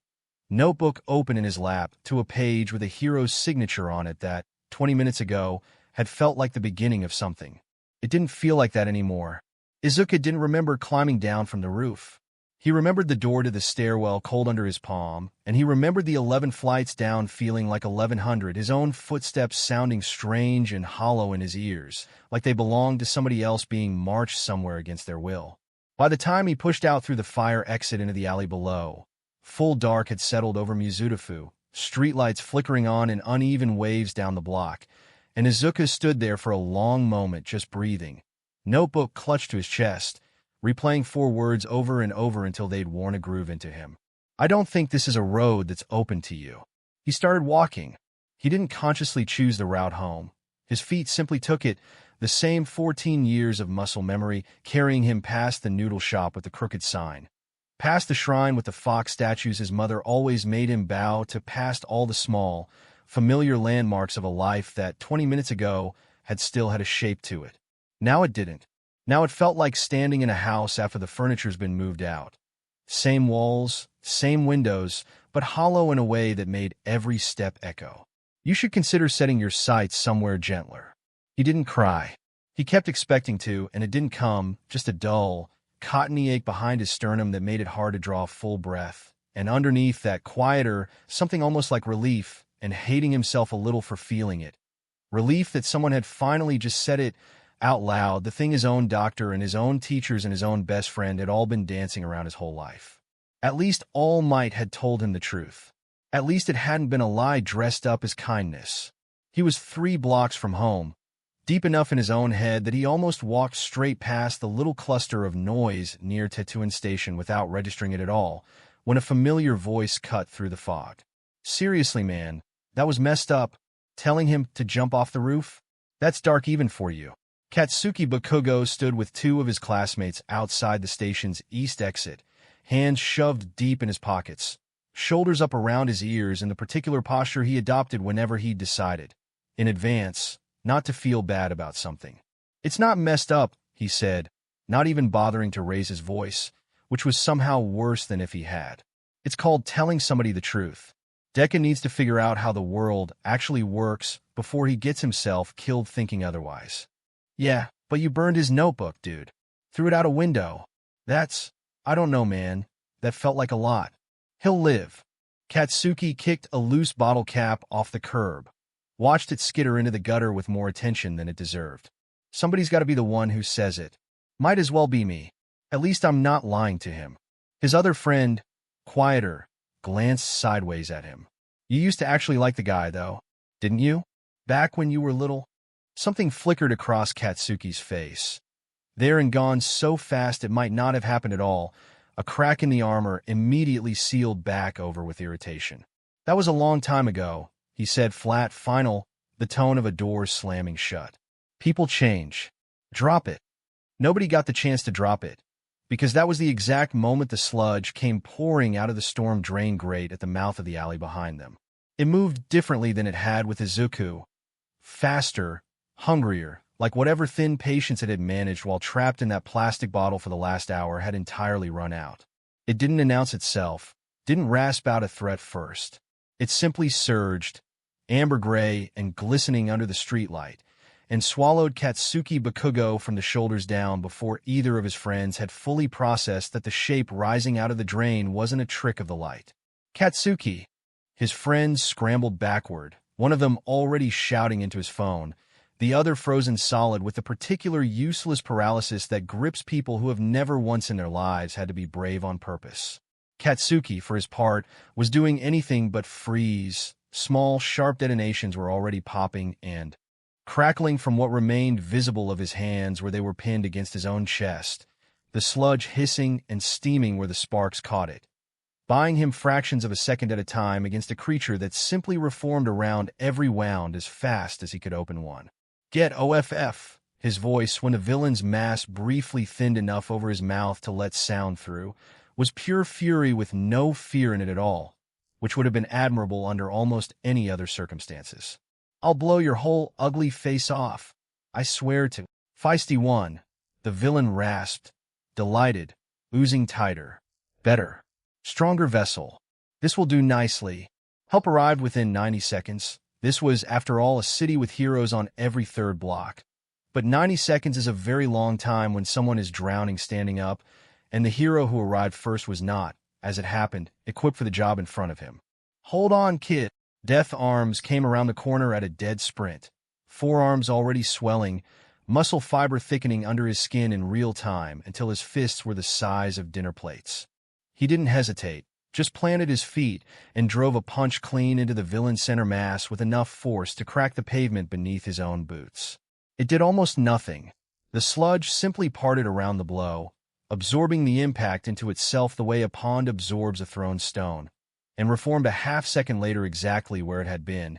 Notebook open in his lap to a page with a hero's signature on it that, 20 minutes ago, had felt like the beginning of something. It didn't feel like that anymore. Izuku didn't remember climbing down from the roof. He remembered the door to the stairwell cold under his palm, and he remembered the 11 flights down feeling like 1100, his own footsteps sounding strange and hollow in his ears, like they belonged to somebody else being marched somewhere against their will. By the time he pushed out through the fire exit into the alley below, full dark had settled over Muzutafu, streetlights flickering on in uneven waves down the block, and Izuku stood there for a long moment just breathing, notebook clutched to his chest, replaying 4 words over and over until they'd worn a groove into him. I don't think this is a road that's open to you. He started walking. He didn't consciously choose the route home. His feet simply took it, the same 14 years of muscle memory carrying him past the noodle shop with the crooked sign, past the shrine with the fox statues his mother always made him bow to, past all the small, familiar landmarks of a life that 20 minutes ago had still had a shape to it. Now it didn't. Now it felt like standing in a house after the furniture's been moved out. Same walls, same windows, but hollow in a way that made every step echo. You should consider setting your sights somewhere gentler. He didn't cry. He kept expecting to, and it didn't come, just a dull, cottony ache behind his sternum that made it hard to draw a full breath, and underneath that quieter, something almost like relief and hating himself a little for feeling it. Relief that someone had finally just said it out loud, the thing his own doctor and his own teachers and his own best friend had all been dancing around his whole life. At least All Might had told him the truth. At least it hadn't been a lie dressed up as kindness. He was 3 blocks from home, deep enough in his own head that he almost walked straight past the little cluster of noise near Tetouan Station without registering it at all, when a familiar voice cut through the fog. "Seriously, man, that was messed up. Telling him to jump off the roof? That's dark even for you." Katsuki Bakugo stood with 2 of his classmates outside the station's east exit, hands shoved deep in his pockets, shoulders up around his ears in the particular posture he adopted whenever he decided, in advance, not to feel bad about something. "It's not messed up," he said, not even bothering to raise his voice, which was somehow worse than if he had. "It's called telling somebody the truth. Deku needs to figure out how the world actually works before he gets himself killed thinking otherwise." "Yeah, but you burned his notebook, dude. Threw it out a window. I don't know, man. That felt like a lot." "He'll live." Katsuki kicked a loose bottle cap off the curb, watched it skitter into the gutter with more attention than it deserved. "Somebody's got to be the one who says it. Might as well be me. At least I'm not lying to him." His other friend, quieter, glanced sideways at him. "You used to actually like the guy, though, didn't you? Back when you were little?" Something flickered across Katsuki's face. There and gone so fast it might not have happened at all, a crack in the armor immediately sealed back over with irritation. "That was a long time ago," he said flat, final, the tone of a door slamming shut. "People change. Drop it." Nobody got the chance to drop it, because that was the exact moment the sludge came pouring out of the storm drain grate at the mouth of the alley behind them. It moved differently than it had with Izuku. Faster, hungrier, like whatever thin patience it had managed while trapped in that plastic bottle for the last hour had entirely run out. It didn't announce itself, didn't rasp out a threat first. It simply surged, amber gray and glistening under the streetlight, and swallowed Katsuki Bakugo from the shoulders down before either of his friends had fully processed that the shape rising out of the drain wasn't a trick of the light. "Katsuki!" His friends scrambled backward, one of them already shouting into his phone, the other frozen solid with the particular useless paralysis that grips people who have never once in their lives had to be brave on purpose. Katsuki, for his part, was doing anything but freeze. Small, sharp detonations were already popping and crackling from what remained visible of his hands where they were pinned against his own chest, the sludge hissing and steaming where the sparks caught it, buying him fractions of a second at a time against a creature that simply reformed around every wound as fast as he could open one. "Get OFF!" His voice, when the villain's mask briefly thinned enough over his mouth to let sound through, was pure fury with no fear in it at all, which would have been admirable under almost any other circumstances. "I'll blow your whole ugly face off. I swear to." "Feisty one," the villain rasped, delighted, oozing tighter. "Better. Stronger vessel. This will do nicely." Help arrived within 90 seconds. This was, after all, a city with heroes on every 3rd block. But 90 seconds is a very long time when someone is drowning standing up, and the hero who arrived first was not, as it happened, equipped for the job in front of him. "Hold on, kid." Death Arms came around the corner at a dead sprint, forearms already swelling, muscle fiber thickening under his skin in real time until his fists were the size of dinner plates. He didn't hesitate, just planted his feet and drove a punch clean into the villain's center mass with enough force to crack the pavement beneath his own boots. It did almost nothing. The sludge simply parted around the blow, absorbing the impact into itself the way a pond absorbs a thrown stone, and reformed a half-second later exactly where it had been,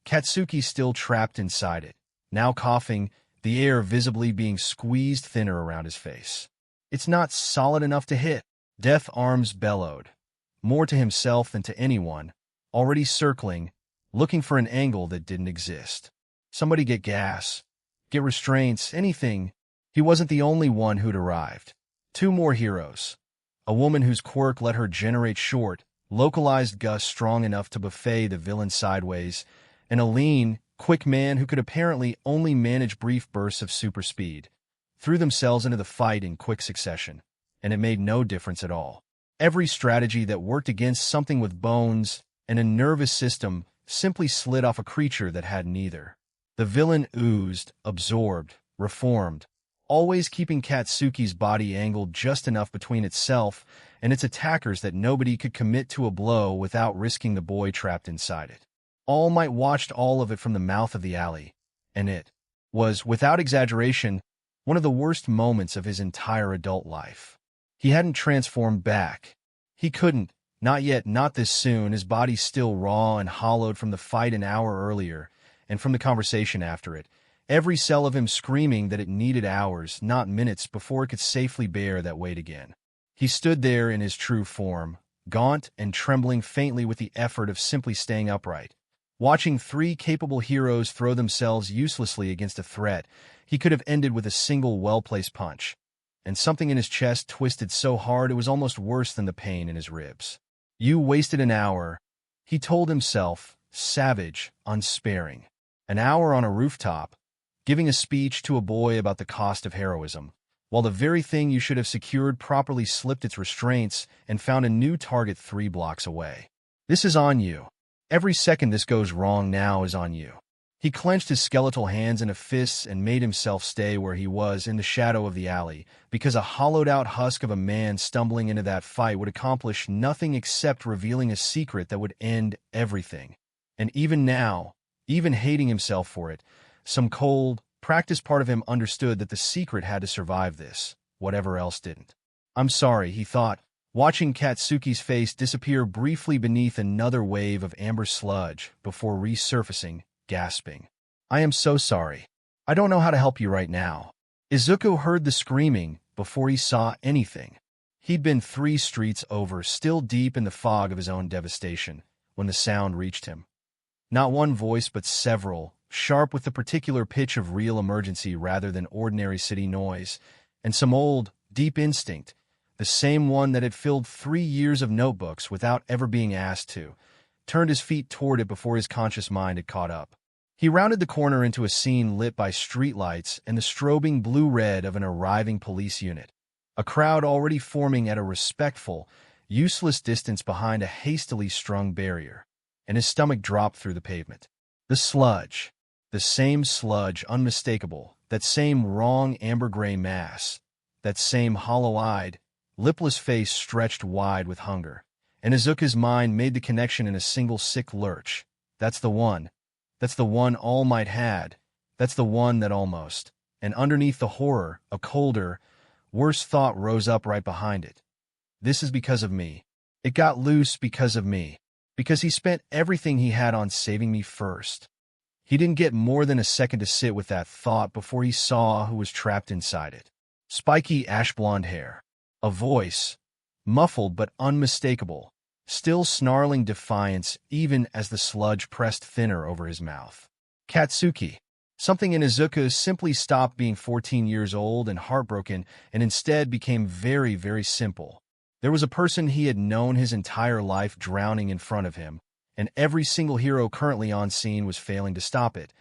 Katsuki still trapped inside it, now coughing, the air visibly being squeezed thinner around his face. "It's not solid enough to hit," Death Arms bellowed, more to himself than to anyone, already circling, looking for an angle that didn't exist. "Somebody get gas. Get restraints, anything." He wasn't the only one who'd arrived. 2 more heroes. A woman whose quirk let her generate short, localized gusts strong enough to buffet the villain sideways, and a lean, quick man who could apparently only manage brief bursts of super speed, threw themselves into the fight in quick succession, and it made no difference at all. Every strategy that worked against something with bones and a nervous system simply slid off a creature that had neither. The villain oozed, absorbed, reformed, always keeping Katsuki's body angled just enough between itself and its attackers that nobody could commit to a blow without risking the boy trapped inside it. All Might watched all of it from the mouth of the alley, and it was, without exaggeration, one of the worst moments of his entire adult life. He hadn't transformed back. He couldn't, not yet, not this soon, his body still raw and hollowed from the fight an hour earlier, and from the conversation after it, every cell of him screaming that it needed hours, not minutes, before it could safely bear that weight again. He stood there in his true form, gaunt and trembling faintly with the effort of simply staying upright. Watching three capable heroes throw themselves uselessly against a threat he could have ended with a single well-placed punch, and something in his chest twisted so hard it was almost worse than the pain in his ribs. You wasted an hour, he told himself, savage, unsparing. An hour on a rooftop, giving a speech to a boy about the cost of heroism, while the very thing you should have secured properly slipped its restraints and found a new target 3 blocks away. This is on you. Every second this goes wrong now is on you. He clenched his skeletal hands into fists and made himself stay where he was in the shadow of the alley, because a hollowed-out husk of a man stumbling into that fight would accomplish nothing except revealing a secret that would end everything. And even now, even hating himself for it, some cold, practiced part of him understood that the secret had to survive this, whatever else didn't. I'm sorry, he thought, watching Katsuki's face disappear briefly beneath another wave of amber sludge before resurfacing, gasping. I am so sorry. I don't know how to help you right now. Izuku heard the screaming before he saw anything. He'd been 3 streets over, still deep in the fog of his own devastation, when the sound reached him. Not one voice, but several, sharp with the particular pitch of real emergency rather than ordinary city noise, and some old, deep instinct, the same one that had filled 3 years of notebooks without ever being asked to, turned his feet toward it before his conscious mind had caught up. He rounded the corner into a scene lit by streetlights and the strobing blue-red of an arriving police unit, a crowd already forming at a respectful, useless distance behind a hastily strung barrier, and his stomach dropped through the pavement. The sludge. The same sludge, unmistakable, that same wrong amber-gray mass, that same hollow-eyed, lipless face stretched wide with hunger, and Izuku's mind made the connection in a single sick lurch. That's the one. That's the one All Might had. That's the one that almost. And underneath the horror, a colder, worse thought rose up right behind it. This is because of me. It got loose because of me. Because he spent everything he had on saving me first. He didn't get more than a second to sit with that thought before he saw who was trapped inside it. Spiky ash-blonde hair. A voice, muffled but unmistakable, still snarling defiance even as the sludge pressed thinner over his mouth. Katsuki. Something in Izuku simply stopped being 14 years old and heartbroken and instead became very, very simple. There was a person he had known his entire life drowning in front of him, and every single hero currently on scene was failing to stop it.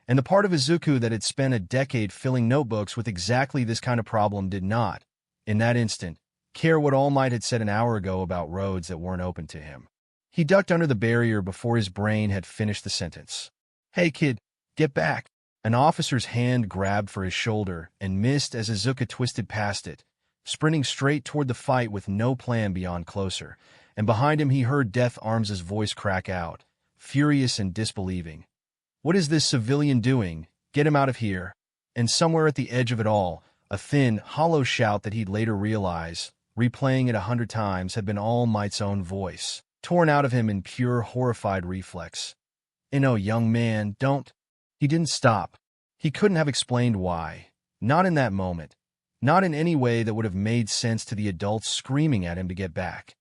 And the part of Izuku that had spent a decade filling notebooks with exactly this kind of problem did not, in that instant, care what All Might had said an hour ago about roads that weren't open to him. He ducked under the barrier before his brain had finished the sentence. Hey kid, get back. An officer's hand grabbed for his shoulder and missed as Izuku twisted past it, sprinting straight toward the fight with no plan beyond closer, and behind him he heard Death Arms' voice crack out, furious and disbelieving. What is this civilian doing? Get him out of here. And somewhere at the edge of it all, a thin, hollow shout that he'd later realize, replaying it 100 times, had been All Might's own voice, torn out of him in pure, horrified reflex. Young man, don't. He didn't stop. He couldn't have explained why. Not in that moment. Not in any way that would have made sense to the adults screaming at him to get back.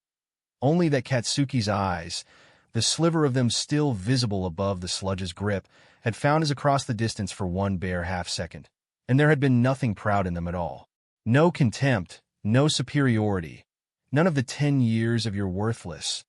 Only that Katsuki's eyes, the sliver of them still visible above the sludge's grip, had found his across the distance for one bare half-second, and there had been nothing proud in them at all. No contempt, no superiority, none of the 10 years of you're worthless.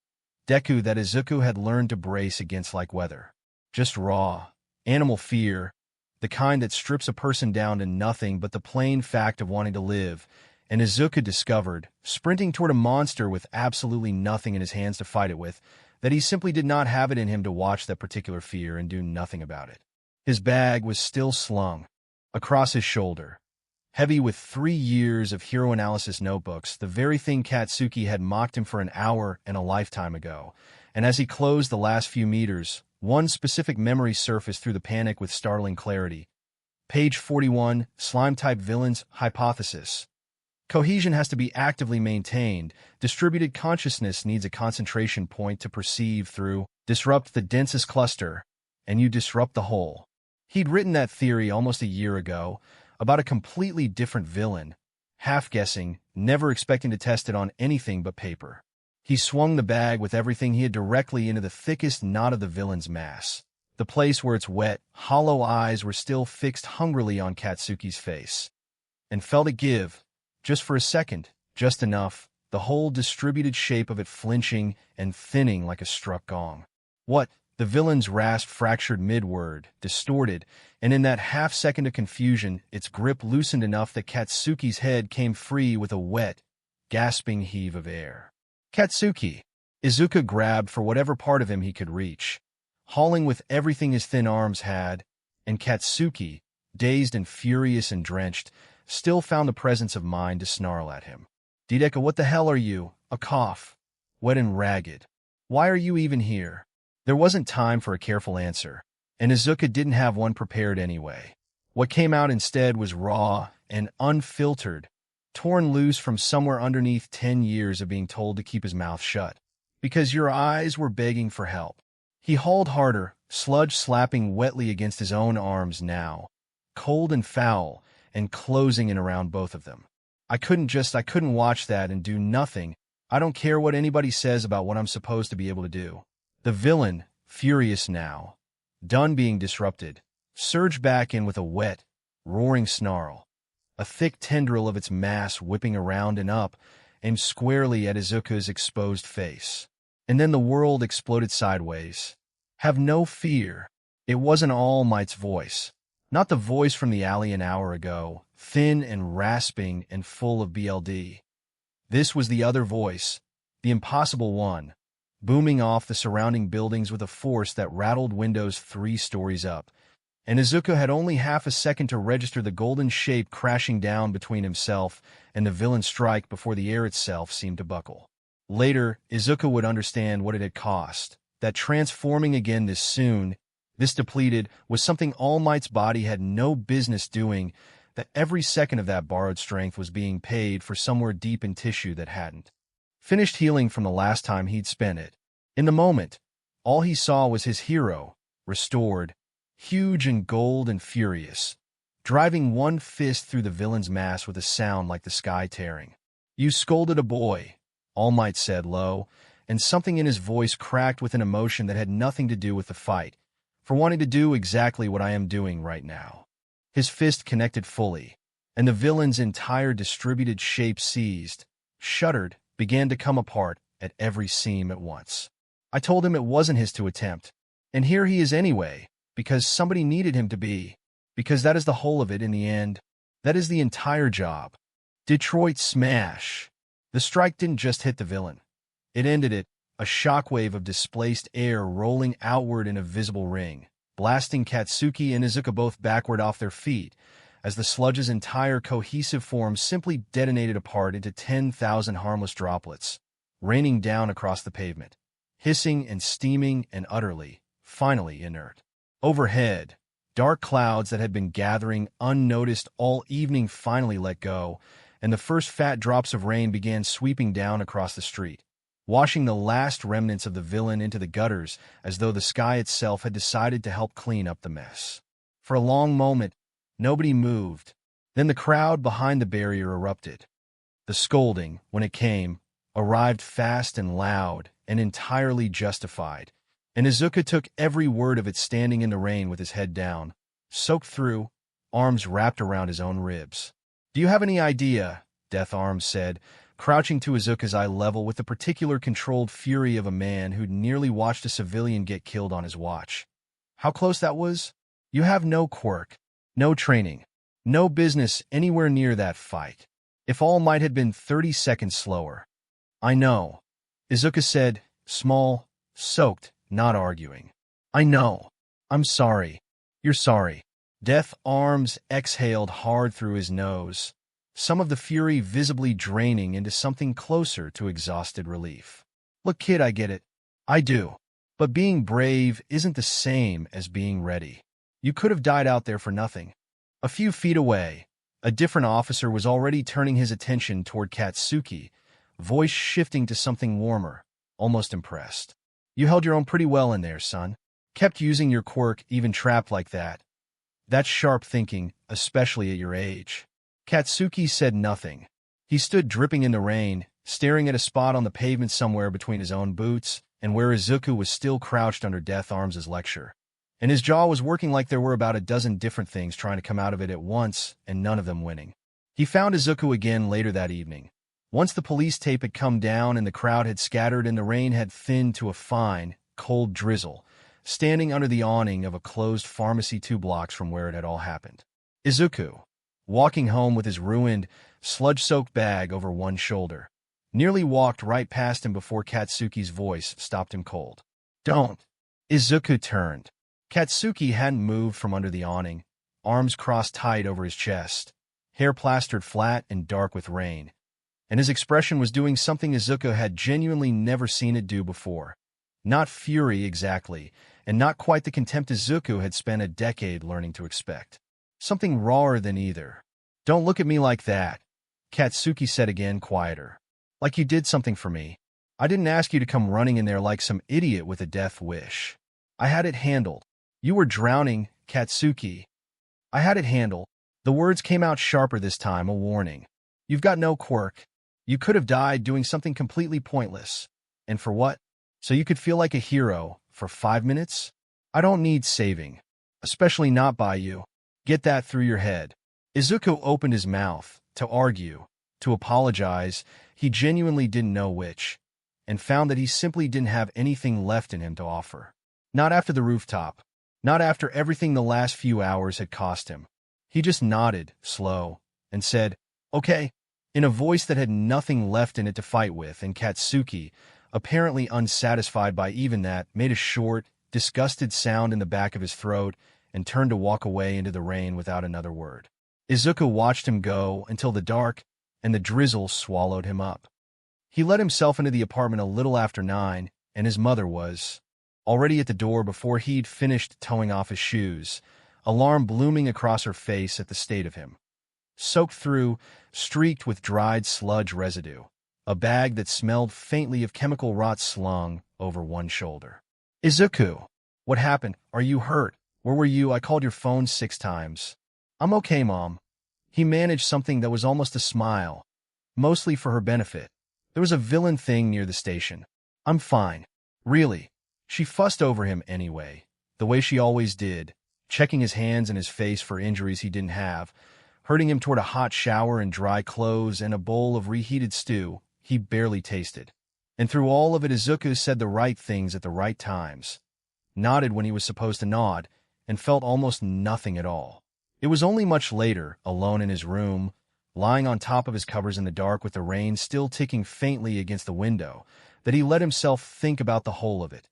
Deku that Izuku had learned to brace against like weather. Just raw, animal fear, the kind that strips a person down to nothing but the plain fact of wanting to live, and Izuku discovered, sprinting toward a monster with absolutely nothing in his hands to fight it with, that he simply did not have it in him to watch that particular fear and do nothing about it. His bag was still slung across his shoulder, heavy with 3 years of hero analysis notebooks, the very thing Katsuki had mocked him for an hour and a lifetime ago. And as he closed the last few meters, one specific memory surfaced through the panic with startling clarity. Page 41, Slime-type villains hypothesis. Cohesion has to be actively maintained. Distributed consciousness needs a concentration point to perceive through. Disrupt the densest cluster, and you disrupt the whole. He'd written that theory almost a year ago, about a completely different villain, half-guessing, never expecting to test it on anything but paper. He swung the bag with everything he had directly into the thickest knot of the villain's mass, the place where its wet, hollow eyes were still fixed hungrily on Katsuki's face, and felt it give, just for a second, just enough, the whole distributed shape of it flinching and thinning like a struck gong. What? The villain's rasp fractured mid-word, distorted, and in that half-second of confusion, its grip loosened enough that Katsuki's head came free with a wet, gasping heave of air. Katsuki! Izuku grabbed for whatever part of him he could reach, hauling with everything his thin arms had, and Katsuki, dazed and furious and drenched, still found the presence of mind to snarl at him. Deku, what the hell are you? A cough. Wet and ragged. Why are you even here? There wasn't time for a careful answer, and Izuku didn't have one prepared anyway. What came out instead was raw and unfiltered, torn loose from somewhere underneath 10 years of being told to keep his mouth shut, because your eyes were begging for help. He hauled harder, sludge slapping wetly against his own arms now, cold and foul, and closing in around both of them. I couldn't watch that and do nothing. I don't care what anybody says about what I'm supposed to be able to do. The villain, furious now, done being disrupted, surged back in with a wet, roaring snarl, a thick tendril of its mass whipping around and up, aimed squarely at Izuku's exposed face. And then the world exploded sideways. Have no fear. It wasn't All Might's voice. Not the voice from the alley an hour ago, thin and rasping and full of BLD. This was the other voice, the impossible one, booming off the surrounding buildings with a force that rattled windows 3 stories up, and Izuku had only half a second to register the golden shape crashing down between himself and the villain's strike before the air itself seemed to buckle. Later, Izuku would understand what it had cost, that transforming again this soon, this depleted, was something All Might's body had no business doing, that every second of that borrowed strength was being paid for somewhere deep in tissue that hadn't finished healing from the last time he'd spent it. In the moment, all he saw was his hero, restored, huge and gold and furious, driving one fist through the villain's mass with a sound like the sky tearing. You scolded a boy, All Might said low, and something in his voice cracked with an emotion that had nothing to do with the fight, for wanting to do exactly what I am doing right now. His fist connected fully, and the villain's entire distributed shape seized, shuddered, began to come apart at every seam at once. I told him it wasn't his to attempt, and here he is anyway, because somebody needed him to be, because that is the whole of it in the end. That is the entire job. Detroit smash. The strike didn't just hit the villain. It ended it, a shockwave of displaced air rolling outward in a visible ring, blasting Katsuki and Izuku both backward off their feet, as the sludge's entire cohesive form simply detonated apart into 10,000 harmless droplets, raining down across the pavement, hissing and steaming and utterly, finally inert. Overhead, dark clouds that had been gathering unnoticed all evening finally let go, and the first fat drops of rain began sweeping down across the street, washing the last remnants of the villain into the gutters as though the sky itself had decided to help clean up the mess. For a long moment, nobody moved. Then the crowd behind the barrier erupted. The scolding, when it came, arrived fast and loud and entirely justified, and Izuku took every word of it standing in the rain with his head down, soaked through, arms wrapped around his own ribs. Do you have any idea, Death Arms said, crouching to Izuku's eye level with the particular controlled fury of a man who'd nearly watched a civilian get killed on his watch? How close that was? You have no quirk, no training, no business anywhere near that fight. If all might had been 30 seconds slower. I know, Izuku said, small, soaked, not arguing. I know. I'm sorry. You're sorry. Death arms exhaled hard through his nose, some of the fury visibly draining into something closer to exhausted relief. Look, kid, I get it. I do. But being brave isn't the same as being ready. You could have died out there for nothing. A few feet away, a different officer was already turning his attention toward Katsuki, voice shifting to something warmer, almost impressed. You held your own pretty well in there, son. Kept using your quirk even trapped like that. That's sharp thinking, especially at your age. Katsuki said nothing. He stood dripping in the rain, staring at a spot on the pavement somewhere between his own boots and where Izuku was still crouched under Death Arms' lecture. And his jaw was working like there were about a dozen different things trying to come out of it at once, and none of them winning. He found Izuku again later that evening. Once the police tape had come down and the crowd had scattered and the rain had thinned to a fine, cold drizzle, standing under the awning of a closed pharmacy 2 blocks from where it had all happened. Izuku, walking home with his ruined, sludge-soaked bag over one shoulder, nearly walked right past him before Katsuki's voice stopped him cold. Don't. Izuku turned. Katsuki hadn't moved from under the awning, arms crossed tight over his chest, hair plastered flat and dark with rain, and his expression was doing something Izuku had genuinely never seen it do before. Not fury exactly, and not quite the contempt Izuku had spent a decade learning to expect. Something rawer than either. Don't look at me like that, Katsuki said again, quieter. Like you did something for me. I didn't ask you to come running in there like some idiot with a death wish. I had it handled. You were drowning, Katsuki. I had it handled. The words came out sharper this time, a warning. You've got no quirk. You could have died doing something completely pointless. And for what? So you could feel like a hero for 5 minutes? I don't need saving. Especially not by you. Get that through your head. Izuku opened his mouth, to argue, to apologize, he genuinely didn't know which, and found that he simply didn't have anything left in him to offer. Not after the rooftop. Not after everything the last few hours had cost him. He just nodded, slow, and said, okay, in a voice that had nothing left in it to fight with, and Katsuki, apparently unsatisfied by even that, made a short, disgusted sound in the back of his throat and turned to walk away into the rain without another word. Izuku watched him go until the dark and the drizzle swallowed him up. He let himself into the apartment a little after 9, and his mother was already at the door before he'd finished towing off his shoes, alarm blooming across her face at the state of him. Soaked through, streaked with dried sludge residue, a bag that smelled faintly of chemical rot slung over one shoulder. Izuku, what happened? Are you hurt? Where were you? I called your phone 6 times. I'm okay, Mom. He managed something that was almost a smile, mostly for her benefit. There was a villain thing near the station. I'm fine. Really. She fussed over him anyway, the way she always did, checking his hands and his face for injuries he didn't have, herding him toward a hot shower and dry clothes and a bowl of reheated stew he barely tasted. And through all of it, Izuku said the right things at the right times, nodded when he was supposed to nod, and felt almost nothing at all. It was only much later, alone in his room, lying on top of his covers in the dark with the rain still ticking faintly against the window, that he let himself think about the whole of it.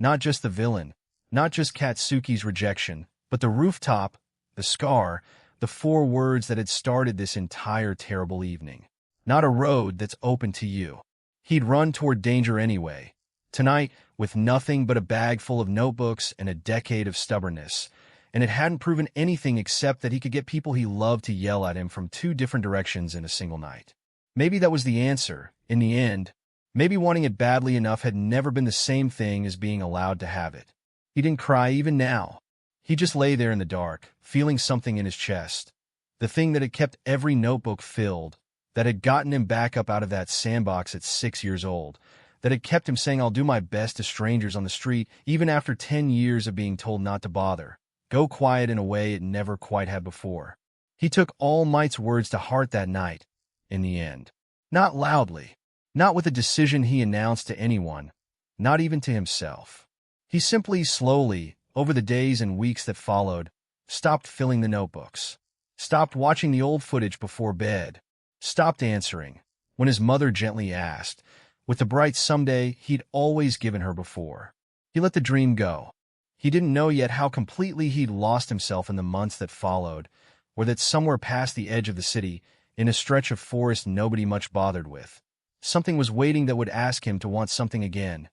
Not just the villain, not just Katsuki's rejection, but the rooftop, the scar, the 4 words that had started this entire terrible evening. Not a road that's open to you. He'd run toward danger anyway. Tonight, with nothing but a bag full of notebooks and a decade of stubbornness, and it hadn't proven anything except that he could get people he loved to yell at him from 2 different directions in a single night. Maybe that was the answer, in the end. Maybe wanting it badly enough had never been the same thing as being allowed to have it. He didn't cry even now. He just lay there in the dark, feeling something in his chest. The thing that had kept every notebook filled, that had gotten him back up out of that sandbox at 6 years old, that had kept him saying, I'll do my best to strangers on the street, even after 10 years of being told not to bother. Go quiet in a way it never quite had before. He took All Might's words to heart that night, in the end. Not loudly. Not with a decision he announced to anyone, not even to himself. He simply, slowly, over the days and weeks that followed, stopped filling the notebooks, stopped watching the old footage before bed, stopped answering when his mother gently asked, with the bright someday he'd always given her before. He let the dream go. He didn't know yet how completely he'd lost himself in the months that followed, or that somewhere past the edge of the city, in a stretch of forest nobody much bothered with, something was waiting that would ask him to want something again,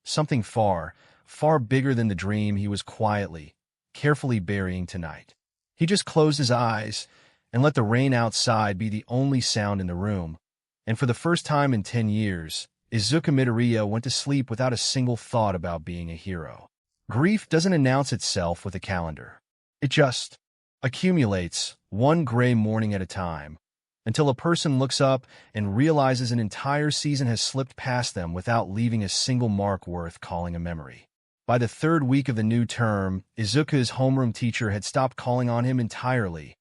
something far, far bigger than the dream he was quietly, carefully burying tonight. He just closed his eyes and let the rain outside be the only sound in the room, and for the first time in 10 years, Izuku Midoriya went to sleep without a single thought about being a hero. Grief doesn't announce itself with a calendar. It just accumulates, one gray morning at a time, until a person looks up and realizes an entire season has slipped past them without leaving a single mark worth calling a memory. By the third week of the new term, Izuku's homeroom teacher had stopped calling on him entirely,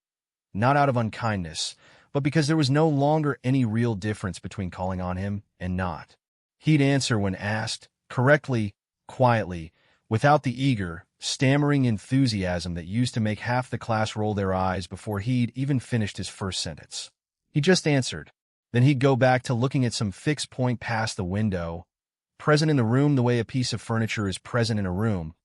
not out of unkindness, but because there was no longer any real difference between calling on him and not. He'd answer when asked, correctly, quietly, without the eager, stammering enthusiasm that used to make half the class roll their eyes before he'd even finished his first sentence. He just answered. Then he'd go back to looking at some fixed point past the window, present in the room the way a piece of furniture is present in a room,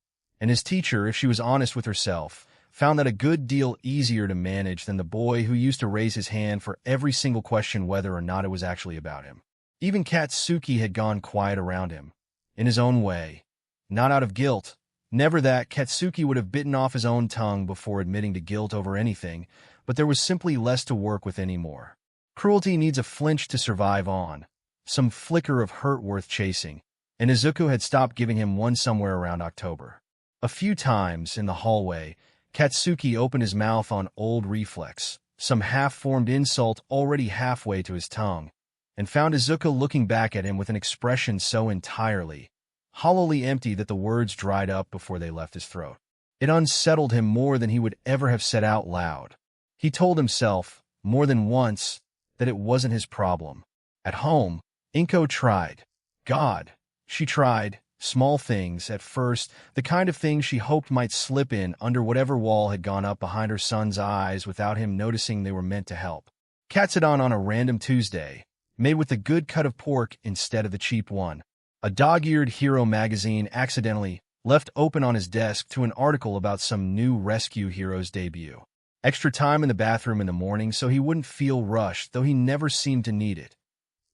and his teacher, if she was honest with herself, found that a good deal easier to manage than the boy who used to raise his hand for every single question whether or not it was actually about him. Even Katsuki had gone quiet around him, in his own way, not out of guilt. Never that Katsuki would have bitten off his own tongue before admitting to guilt over anything, but there was simply less to work with anymore. Cruelty needs a flinch to survive on, some flicker of hurt worth chasing, and Izuku had stopped giving him one somewhere around October. A few times, in the hallway, Katsuki opened his mouth on old reflex, some half-formed insult already halfway to his tongue, and found Izuku looking back at him with an expression so entirely, hollowly empty that the words dried up before they left his throat. It unsettled him more than he would ever have said out loud. He told himself, more than once, that it wasn't his problem. At home, Inko tried. God, she tried. Small things, at first, the kind of things she hoped might slip in under whatever wall had gone up behind her son's eyes without him noticing they were meant to help. Katsudon on a random Tuesday, made with the good cut of pork instead of the cheap one. A dog-eared hero magazine accidentally left open on his desk to an article about some new rescue hero's debut. Extra time in the bathroom in the morning so he wouldn't feel rushed, though he never seemed to need it.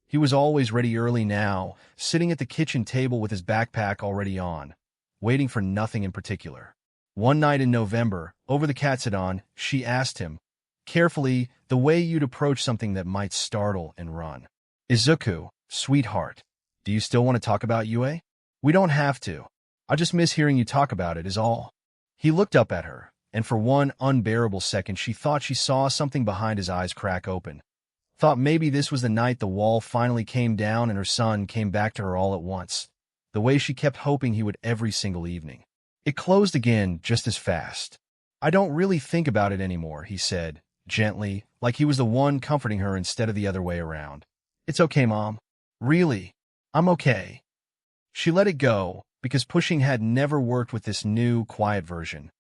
He was always ready early now, sitting at the kitchen table with his backpack already on, waiting for nothing in particular. One night in November, over the Katsudon, she asked him, carefully, the way you'd approach something that might startle and run. Izuku, sweetheart, do you still want to talk about Yue? We don't have to. I just miss hearing you talk about it, is all. He looked up at her, and for one unbearable second she thought she saw something behind his eyes crack open. Thought maybe this was the night the wall finally came down and her son came back to her all at once, the way she kept hoping he would every single evening. It closed again just as fast. I don't really think about it anymore, he said, gently, like he was the one comforting her instead of the other way around. It's okay, Mom. Really, I'm okay. She let it go, because pushing had never worked with this new, quiet version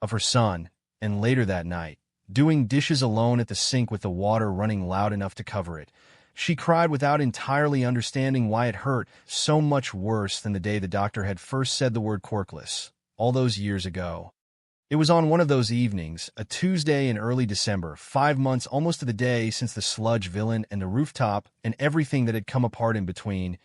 of her son, and later that night, doing dishes alone at the sink with the water running loud enough to cover it, she cried without entirely understanding why it hurt so much worse than the day the doctor had first said the word Quirkless, all those years ago. It was on one of those evenings, a Tuesday in early December, 5 months almost to the day since the sludge villain and the rooftop and everything that had come apart in between,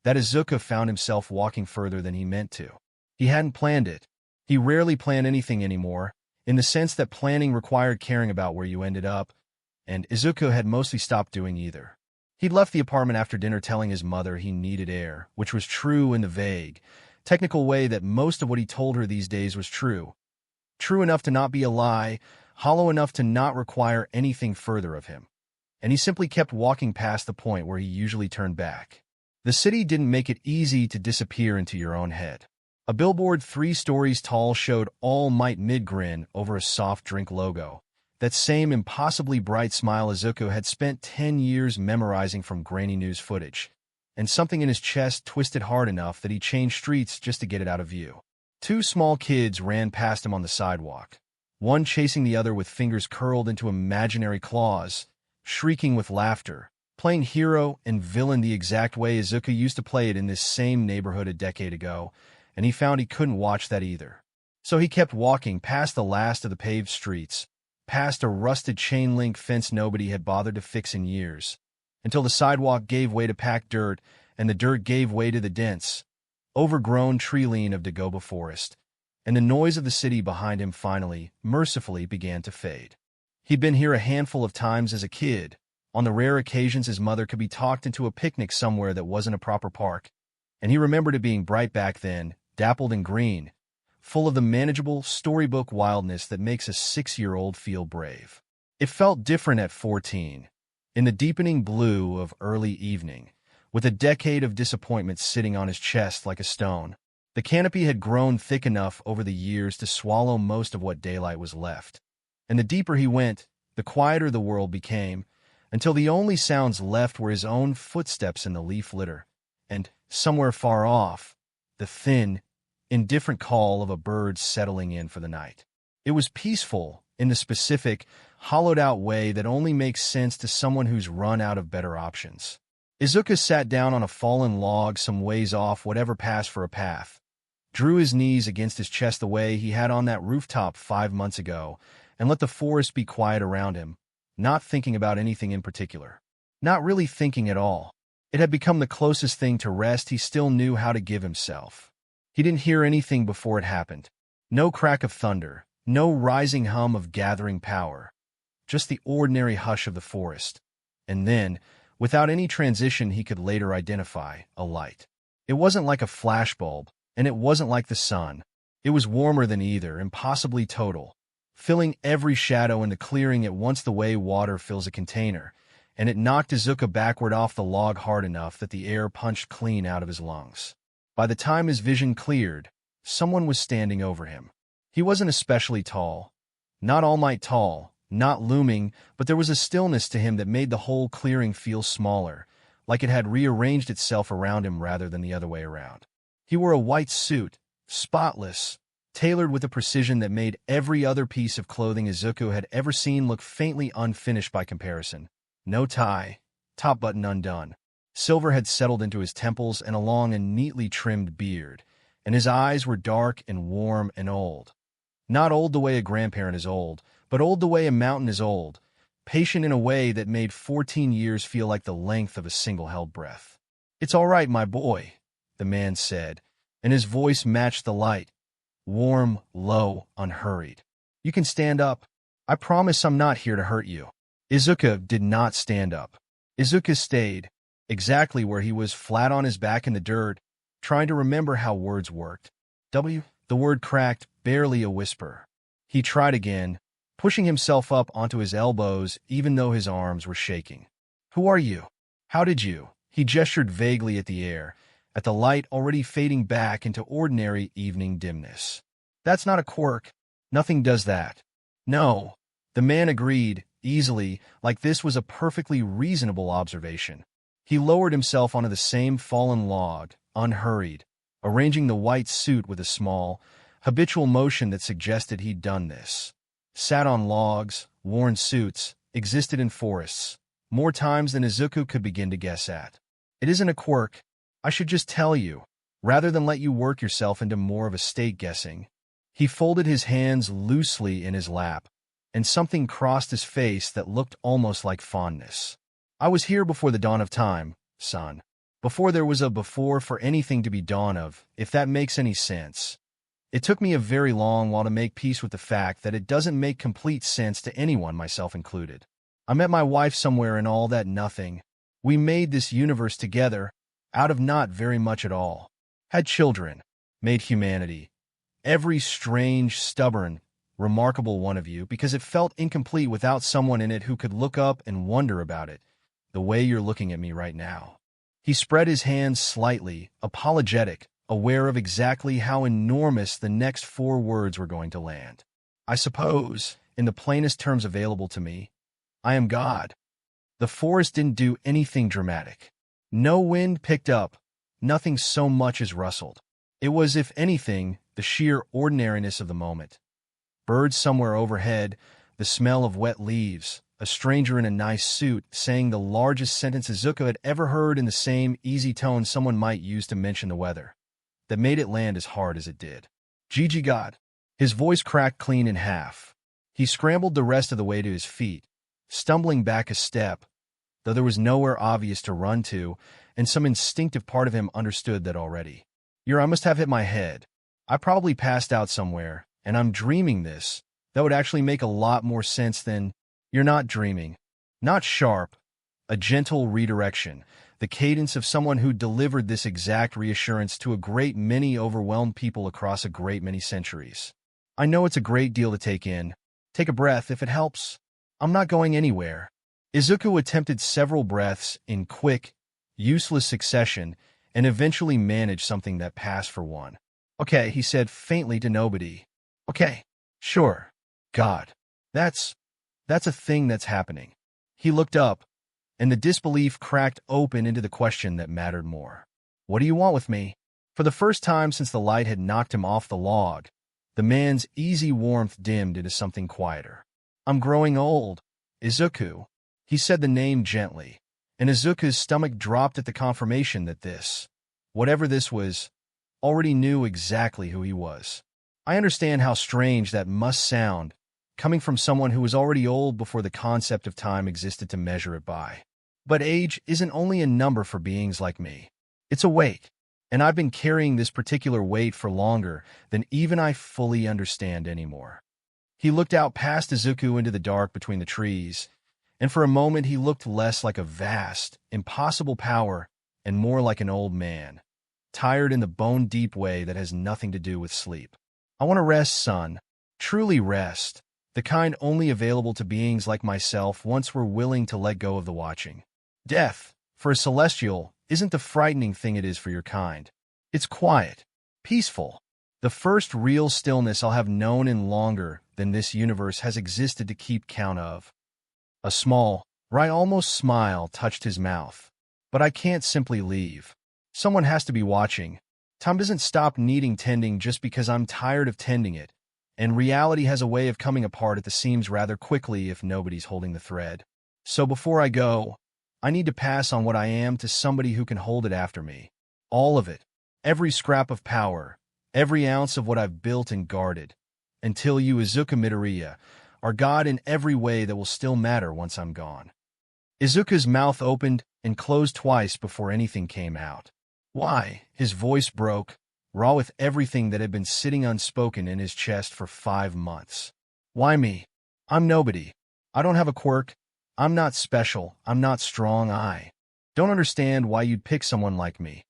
that Izuku found himself walking further than he meant to. He hadn't planned it. He rarely planned anything anymore, in the sense that planning required caring about where you ended up, and Izuku had mostly stopped doing either. He'd left the apartment after dinner telling his mother he needed air, which was true in the vague, technical way that most of what he told her these days was true. True enough to not be a lie, hollow enough to not require anything further of him. And he simply kept walking past the point where he usually turned back. The city didn't make it easy to disappear into your own head. A billboard 3 stories tall showed All Might mid-grin over a soft drink logo. That same impossibly bright smile Izuku had spent 10 years memorizing from grainy news footage. And something in his chest twisted hard enough that he changed streets just to get it out of view. 2 small kids ran past him on the sidewalk, one chasing the other with fingers curled into imaginary claws, shrieking with laughter, playing hero and villain the exact way Izuku used to play it in this same neighborhood a decade ago, and he found he couldn't watch that either. So he kept walking past the last of the paved streets, past a rusted chain-link fence nobody had bothered to fix in years, until the sidewalk gave way to packed dirt, and the dirt gave way to the dense, overgrown treeline of Dagobah Forest, and the noise of the city behind him finally, mercifully began to fade. He'd been here a handful of times as a kid, on the rare occasions his mother could be talked into a picnic somewhere that wasn't a proper park, and he remembered it being bright back then, dappled in green, full of the manageable, storybook wildness that makes a 6-year-old feel brave. It felt different at 14, in the deepening blue of early evening, with a decade of disappointment sitting on his chest like a stone. The canopy had grown thick enough over the years to swallow most of what daylight was left. And the deeper he went, the quieter the world became, until the only sounds left were his own footsteps in the leaf litter, and, somewhere far off, the thin, indifferent call of a bird settling in for the night. It was peaceful, in the specific, hollowed-out way that only makes sense to someone who's run out of better options. Izuku sat down on a fallen log some ways off whatever passed for a path, drew his knees against his chest the way he had on that rooftop 5 months ago, and let the forest be quiet around him, not thinking about anything in particular. Not really thinking at all. It had become the closest thing to rest he still knew how to give himself. He didn't hear anything before it happened. No crack of thunder, no rising hum of gathering power. Just the ordinary hush of the forest. And then, without any transition he could later identify, a light. It wasn't like a flashbulb, and it wasn't like the sun. It was warmer than either, and possibly total, filling every shadow in the clearing at once the way water fills a container, and it knocked Izuku backward off the log hard enough that the air punched clean out of his lungs. By the time his vision cleared, someone was standing over him. He wasn't especially tall, not all might tall, not looming, but there was a stillness to him that made the whole clearing feel smaller, like it had rearranged itself around him rather than the other way around. He wore a white suit, spotless, tailored with a precision that made every other piece of clothing Izuku had ever seen look faintly unfinished by comparison. No tie, top button undone. Silver had settled into his temples and along a neatly trimmed beard, and his eyes were dark and warm and old. Not old the way a grandparent is old, but old the way a mountain is old, patient in a way that made 14 years feel like the length of a single-held breath. "It's all right, my boy," the man said, and his voice matched the light, warm, low, unhurried. "You can stand up. I promise I'm not here to hurt you." Izuku did not stand up. Izuku stayed, exactly where he was, flat on his back in the dirt, trying to remember how words worked. The word cracked, barely a whisper. He tried again, pushing himself up onto his elbows even though his arms were shaking. "Who are you? How did you?" He gestured vaguely at the air, at the light already fading back into ordinary evening dimness. "That's not a quirk. Nothing does that." "No," the man agreed, easily, like this was a perfectly reasonable observation. He lowered himself onto the same fallen log, unhurried, arranging the white suit with a small, habitual motion that suggested he'd done this. Sat on logs, worn suits, existed in forests, more times than Izuku could begin to guess at. "It isn't a quirk. I should just tell you, rather than let you work yourself into more of a state guessing." He folded his hands loosely in his lap, and something crossed his face that looked almost like fondness. "I was here before the dawn of time, son. Before there was a before for anything to be dawn of, if that makes any sense. It took me a very long while to make peace with the fact that it doesn't make complete sense to anyone, myself included. I met my wife somewhere and all that nothing. We made this universe together, out of not very much at all. Had children, made humanity. Every strange, stubborn, remarkable one of you, because it felt incomplete without someone in it who could look up and wonder about it, the way you're looking at me right now." He spread his hands slightly, apologetic, aware of exactly how enormous the next 4 words were going to land. "I suppose, in the plainest terms available to me, I am God." The forest didn't do anything dramatic. No wind picked up, nothing so much as rustled. It was, if anything, the sheer ordinariness of the moment. Birds somewhere overhead, the smell of wet leaves, a stranger in a nice suit, saying the largest sentence Izuku had ever heard in the same easy tone someone might use to mention the weather, that made it land as hard as it did. "Gigi God." His voice cracked clean in half. He scrambled the rest of the way to his feet, stumbling back a step, though there was nowhere obvious to run to, and some instinctive part of him understood that already. I must have hit my head. I probably passed out somewhere, and I'm dreaming this. That would actually make a lot more sense than, "You're not dreaming." Not sharp, a gentle redirection, the cadence of someone who delivered this exact reassurance to a great many overwhelmed people across a great many centuries. "I know it's a great deal to take in. Take a breath if it helps. I'm not going anywhere." Izuku attempted several breaths in quick, useless succession and eventually managed something that passed for one. "Okay," he said faintly to nobody. "Okay, sure. God, that's a thing that's happening." He looked up, and the disbelief cracked open into the question that mattered more. "What do you want with me?" For the first time since the light had knocked him off the log, the man's easy warmth dimmed into something quieter. "I'm growing old, Izuku." He said the name gently, and Izuku's stomach dropped at the confirmation that this, whatever this was, already knew exactly who he was. "I understand how strange that must sound, coming from someone who was already old before the concept of time existed to measure it by. But age isn't only a number for beings like me. It's a weight, and I've been carrying this particular weight for longer than even I fully understand anymore." He looked out past Izuku into the dark between the trees, and for a moment he looked less like a vast, impossible power and more like an old man, tired in the bone-deep way that has nothing to do with sleep. "I want to rest, son. Truly rest. The kind only available to beings like myself once we're willing to let go of the watching. Death, for a celestial, isn't the frightening thing it is for your kind. It's quiet, peaceful. The first real stillness I'll have known in longer than this universe has existed to keep count of." A small, wry almost smile touched his mouth. "But I can't simply leave. Someone has to be watching. Time doesn't stop needing tending just because I'm tired of tending it, and reality has a way of coming apart at the seams rather quickly if nobody's holding the thread. So before I go, I need to pass on what I am to somebody who can hold it after me. All of it, every scrap of power, every ounce of what I've built and guarded, until you, Izuku Midoriya, are God in every way that will still matter once I'm gone." Izuku's mouth opened and closed twice before anything came out. "Why?" His voice broke, raw with everything that had been sitting unspoken in his chest for 5 months. "Why me? I'm nobody. I don't have a quirk. I'm not special. I'm not strong. I don't understand why you'd pick someone like me.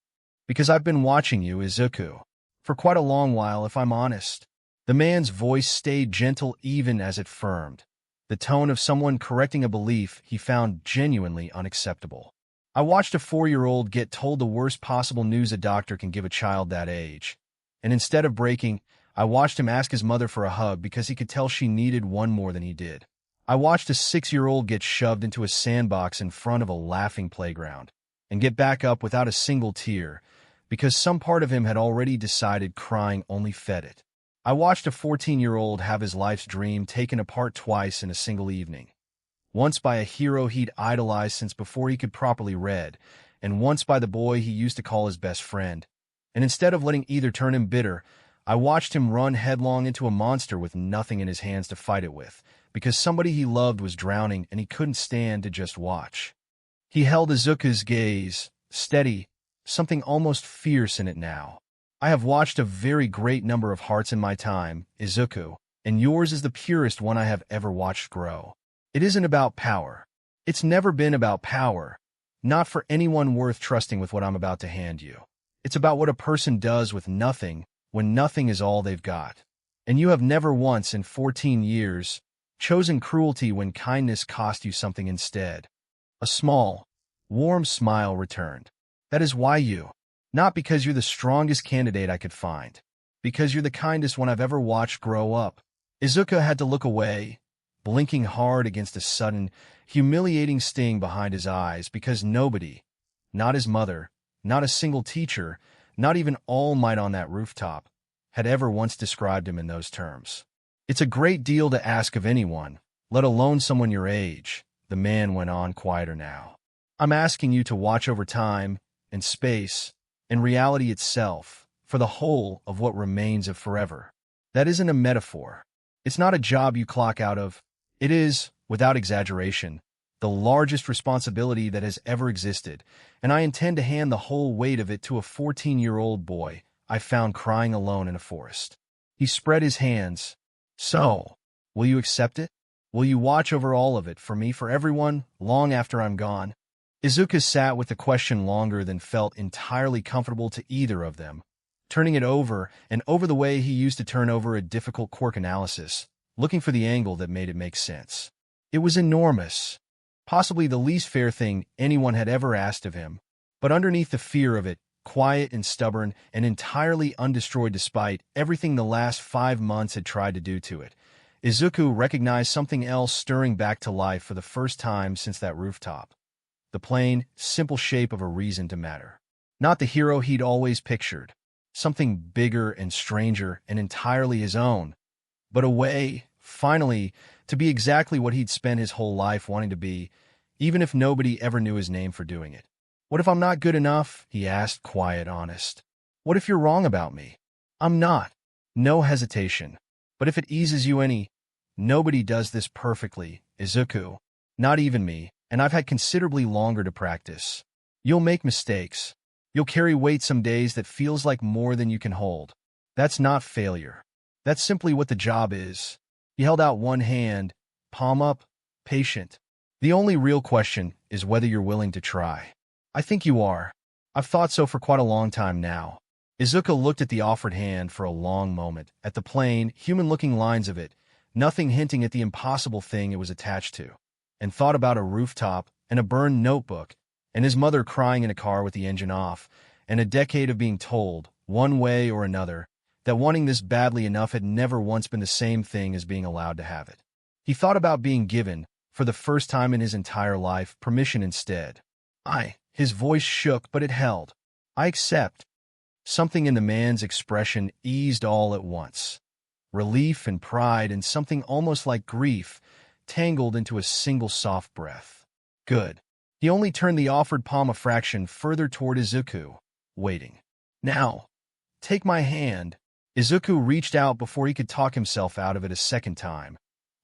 Because I've been watching you, Izuku, for quite a long while, if I'm honest." The man's voice stayed gentle even as it firmed, the tone of someone correcting a belief he found genuinely unacceptable. "I watched a 4-year-old get told the worst possible news a doctor can give a child that age, and instead of breaking, I watched him ask his mother for a hug because he could tell she needed one more than he did. I watched a 6-year-old get shoved into a sandbox in front of a laughing playground, and get back up without a single tear, because some part of him had already decided crying only fed it. I watched a 14-year-old have his life's dream taken apart twice in a single evening. Once by a hero he'd idolized since before he could properly read, and once by the boy he used to call his best friend. And instead of letting either turn him bitter, I watched him run headlong into a monster with nothing in his hands to fight it with, because somebody he loved was drowning and he couldn't stand to just watch. He held Izuku's gaze, steady, something almost fierce in it now. "I have watched a very great number of hearts in my time, Izuku, and yours is the purest one I have ever watched grow. It isn't about power. It's never been about power, not for anyone worth trusting with what I'm about to hand you. It's about what a person does with nothing when nothing is all they've got. And you have never once in 14 years chosen cruelty when kindness cost you something instead." A small, warm smile returned. "That is why you. Not because you're the strongest candidate I could find. Because you're the kindest one I've ever watched grow up." Izuku had to look away, blinking hard against a sudden, humiliating sting behind his eyes, because nobody, not his mother, not a single teacher, not even All Might on that rooftop, had ever once described him in those terms. "It's a great deal to ask of anyone," let alone someone your age. The man went on quieter now. I'm asking you to watch over time and space and reality itself for the whole of what remains of forever. That isn't a metaphor. It's not a job you clock out of. It is, without exaggeration, the largest responsibility that has ever existed, and I intend to hand the whole weight of it to a 14-year-old boy I found crying alone in a forest. He spread his hands. So, will you accept it? Will you watch over all of it for me, for everyone, long after I'm gone? Izuku sat with the question longer than felt entirely comfortable to either of them, turning it over and over the way he used to turn over a difficult quirk analysis, looking for the angle that made it make sense. It was enormous, possibly the least fair thing anyone had ever asked of him, but underneath the fear of it, quiet and stubborn and entirely undestroyed despite everything the last 5 months had tried to do to it, Izuku recognized something else stirring back to life for the first time since that rooftop. The plain, simple shape of a reason to matter. Not the hero he'd always pictured. Something bigger and stranger and entirely his own. But a way, finally, to be exactly what he'd spent his whole life wanting to be, even if nobody ever knew his name for doing it. What if I'm not good enough? He asked, quiet, honest. What if you're wrong about me? I'm not. No hesitation. But if it eases you any, nobody does this perfectly, Izuku. Not even me, and I've had considerably longer to practice. You'll make mistakes. You'll carry weight some days that feels like more than you can hold. That's not failure. That's simply what the job is. He held out one hand, palm up, patient. The only real question is whether you're willing to try. I think you are. I've thought so for quite a long time now. Izuku looked at the offered hand for a long moment, at the plain, human-looking lines of it, nothing hinting at the impossible thing it was attached to, and thought about a rooftop and a burned notebook, and his mother crying in a car with the engine off, and a decade of being told, one way or another, that wanting this badly enough had never once been the same thing as being allowed to have it. He thought about being given, for the first time in his entire life, permission instead. His voice shook, but it held. I accept. Something in the man's expression eased all at once. Relief and pride and something almost like grief tangled into a single soft breath. Good. He only turned the offered palm a fraction further toward Izuku, waiting. Now, take my hand. Izuku reached out before he could talk himself out of it a second time,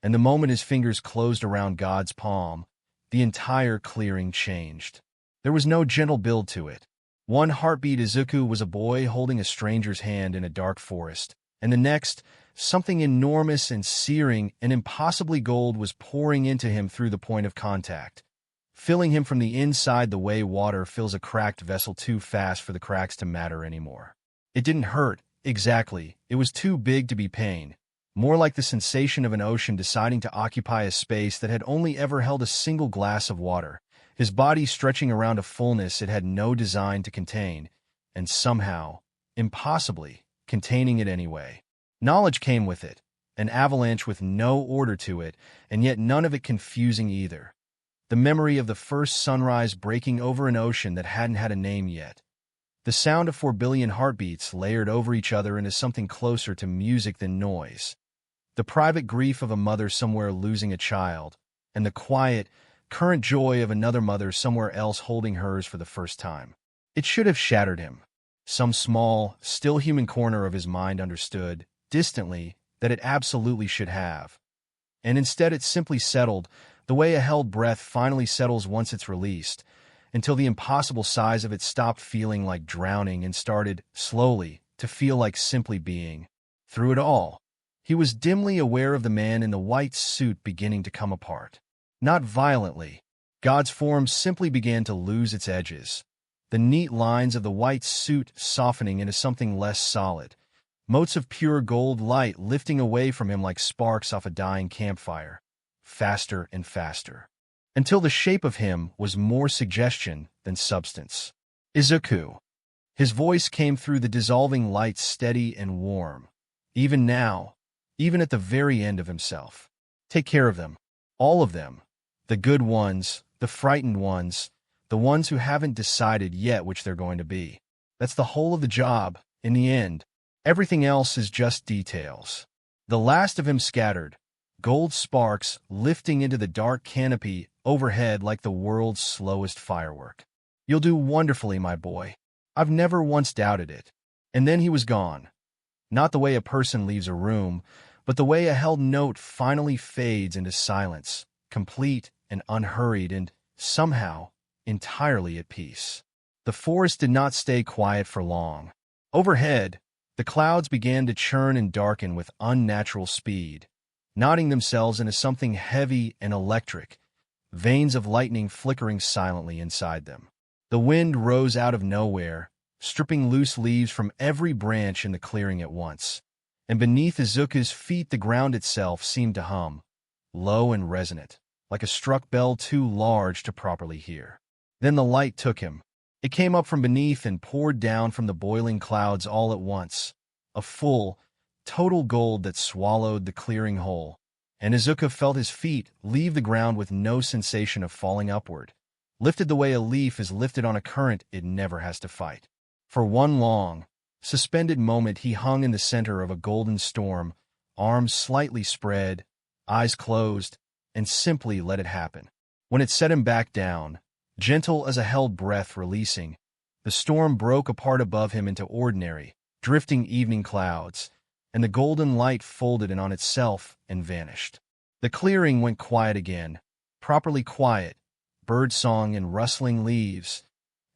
and the moment his fingers closed around God's palm, the entire clearing changed. There was no gentle build to it. One heartbeat Izuku was a boy holding a stranger's hand in a dark forest, and the next, something enormous and searing and impossibly gold was pouring into him through the point of contact, filling him from the inside the way water fills a cracked vessel too fast for the cracks to matter anymore. It didn't hurt, exactly. It was too big to be pain. More like the sensation of an ocean deciding to occupy a space that had only ever held a single glass of water, his body stretching around a fullness it had no design to contain, and somehow, impossibly, containing it anyway. Knowledge came with it, an avalanche with no order to it, and yet none of it confusing either. The memory of the first sunrise breaking over an ocean that hadn't had a name yet. The sound of 4 billion heartbeats layered over each other into something closer to music than noise. The private grief of a mother somewhere losing a child, and the quiet, current joy of another mother somewhere else holding hers for the first time. It should have shattered him. Some small, still human corner of his mind understood, distantly, that it absolutely should have. And instead it simply settled, the way a held breath finally settles once it's released, until the impossible size of it stopped feeling like drowning and started, slowly, to feel like simply being. Through it all, he was dimly aware of the man in the white suit beginning to come apart. Not violently. God's form simply began to lose its edges, the neat lines of the white suit softening into something less solid, motes of pure gold light lifting away from him like sparks off a dying campfire, faster and faster, until the shape of him was more suggestion than substance. Izuku. His voice came through the dissolving light steady and warm. Even now, even at the very end of himself. Take care of them. All of them. The good ones, the frightened ones, the ones who haven't decided yet which they're going to be. That's the whole of the job, in the end. Everything else is just details. The last of him scattered, gold sparks lifting into the dark canopy overhead like the world's slowest firework. "You'll do wonderfully, my boy. I've never once doubted it." And then he was gone. Not the way a person leaves a room, but the way a held note finally fades into silence, complete and unhurried and, somehow, entirely at peace. The forest did not stay quiet for long. Overhead, the clouds began to churn and darken with unnatural speed, knotting themselves into something heavy and electric, veins of lightning flickering silently inside them. The wind rose out of nowhere, stripping loose leaves from every branch in the clearing at once, and beneath Izuku's feet the ground itself seemed to hum, low and resonant, like a struck bell too large to properly hear. Then the light took him. It came up from beneath and poured down from the boiling clouds all at once, a full, total gold that swallowed the clearing whole, and Izuku felt his feet leave the ground with no sensation of falling upward, lifted the way a leaf is lifted on a current it never has to fight. For one long, suspended moment he hung in the center of a golden storm, arms slightly spread, eyes closed, and simply let it happen. When it set him back down, gentle as a held breath releasing, the storm broke apart above him into ordinary, drifting evening clouds, and the golden light folded in on itself and vanished. The clearing went quiet again, properly quiet, bird song and rustling leaves,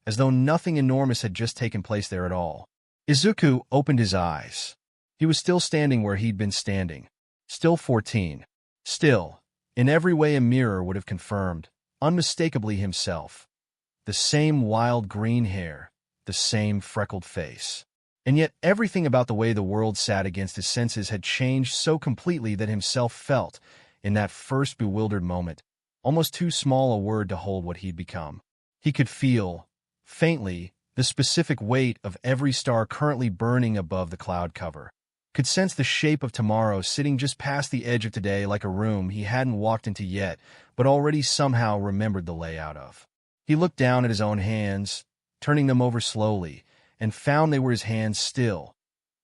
as though nothing enormous had just taken place there at all. Izuku opened his eyes. He was still standing where he'd been standing. Still 14. Still, in every way a mirror would have confirmed, unmistakably himself. The same wild green hair, the same freckled face. And yet everything about the way the world sat against his senses had changed so completely that himself felt, in that first bewildered moment, almost too small a word to hold what he'd become. He could feel, faintly, the specific weight of every star currently burning above the cloud cover. Could sense the shape of tomorrow sitting just past the edge of today like a room he hadn't walked into yet, but already somehow remembered the layout of. He looked down at his own hands, turning them over slowly, and found they were his hands still.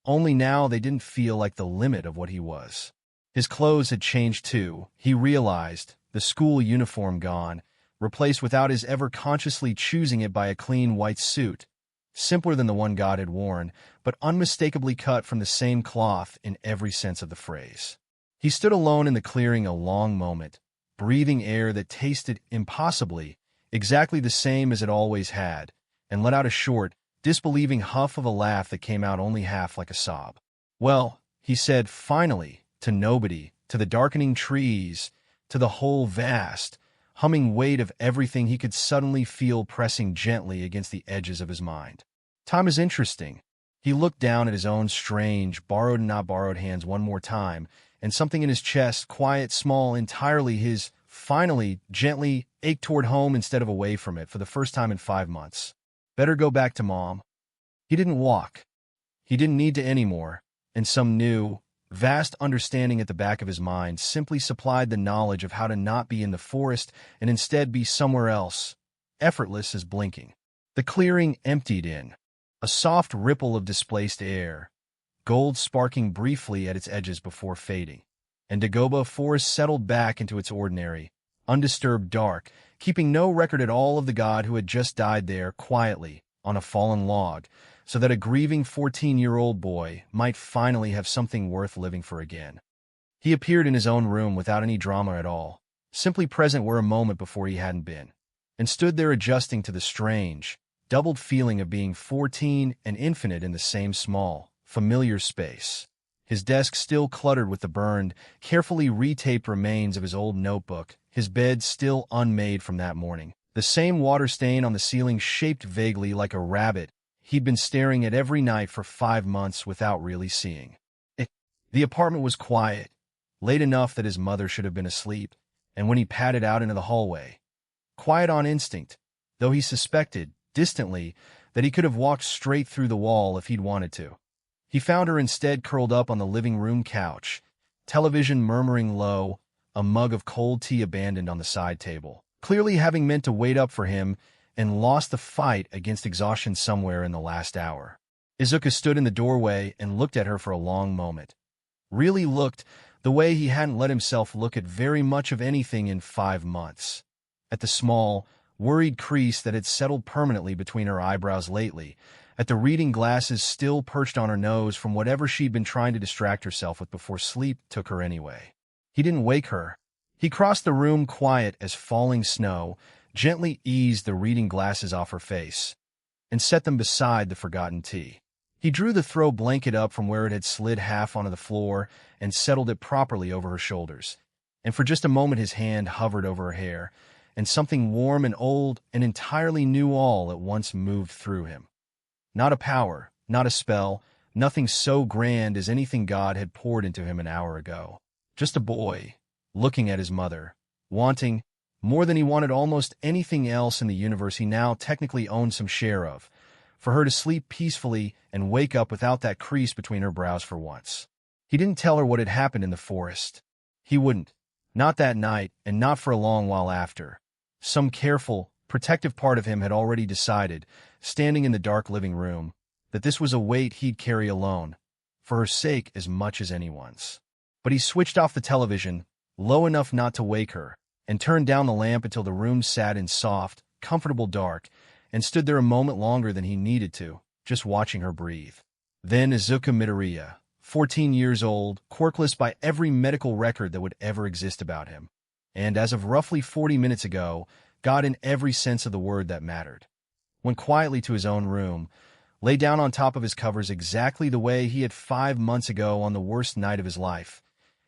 Only now they didn't feel like the limit of what he was. His clothes had changed too, he realized, the school uniform gone, replaced without his ever consciously choosing it by a clean white suit, simpler than the one God had worn, but unmistakably cut from the same cloth in every sense of the phrase. He stood alone in the clearing a long moment, breathing air that tasted impossibly exactly the same as it always had, and let out a short, disbelieving huff of a laugh that came out only half like a sob. "Well," he said finally, to nobody, to the darkening trees, to the whole vast, humming weight of everything he could suddenly feel pressing gently against the edges of his mind. "Time is interesting." He looked down at his own strange, borrowed and not borrowed hands one more time, and something in his chest, quiet, small, entirely his, finally, gently, ached toward home instead of away from it for the first time in 5 months. Better go back to Mom. He didn't walk. He didn't need to anymore, and some new, vast understanding at the back of his mind simply supplied the knowledge of how to not be in the forest and instead be somewhere else, effortless as blinking. The clearing emptied in, a soft ripple of displaced air, gold sparking briefly at its edges before fading, and Dagobah Forest settled back into its ordinary, undisturbed dark, keeping no record at all of the god who had just died there quietly on a fallen log, so that a grieving 14-year-old boy might finally have something worth living for again. He appeared in his own room without any drama at all, simply present where a moment before he hadn't been, and stood there adjusting to the strange, doubled feeling of being 14 and infinite in the same small, familiar space. His desk still cluttered with the burned, carefully retaped remains of his old notebook, his bed still unmade from that morning, the same water stain on the ceiling shaped vaguely like a rabbit he'd been staring at every night for 5 months without really seeing it. The apartment was quiet, late enough that his mother should have been asleep, and when he padded out into the hallway, quiet on instinct, though he suspected, distantly, that he could have walked straight through the wall if he'd wanted to. He found her instead curled up on the living room couch, television murmuring low, a mug of cold tea abandoned on the side table, clearly having meant to wait up for him and lost the fight against exhaustion somewhere in the last hour. Izuku stood in the doorway and looked at her for a long moment. Really looked, the way he hadn't let himself look at very much of anything in 5 months. At the small, worried crease that had settled permanently between her eyebrows lately, at the reading glasses still perched on her nose from whatever she'd been trying to distract herself with before sleep took her anyway. He didn't wake her. He crossed the room quiet as falling snow, gently eased the reading glasses off her face, and set them beside the forgotten tea. He drew the throw blanket up from where it had slid half onto the floor and settled it properly over her shoulders. And for just a moment his hand hovered over her hair, and something warm and old and entirely new all at once moved through him. Not a power, not a spell, nothing so grand as anything God had poured into him an hour ago. Just a boy, looking at his mother, wanting, more than he wanted almost anything else in the universe he now technically owned some share of, for her to sleep peacefully and wake up without that crease between her brows for once. He didn't tell her what had happened in the forest. He wouldn't. Not that night, and not for a long while after. Some careful, protective part of him had already decided, standing in the dark living room, that this was a weight he'd carry alone, for her sake as much as anyone's. But he switched off the television, low enough not to wake her, and turned down the lamp until the room sat in soft, comfortable dark, and stood there a moment longer than he needed to, just watching her breathe. Then Izuku Midoriya, 14 years old, quirkless by every medical record that would ever exist about him, and as of roughly 40 minutes ago, God in every sense of the word that mattered, went quietly to his own room, lay down on top of his covers exactly the way he had 5 months ago on the worst night of his life,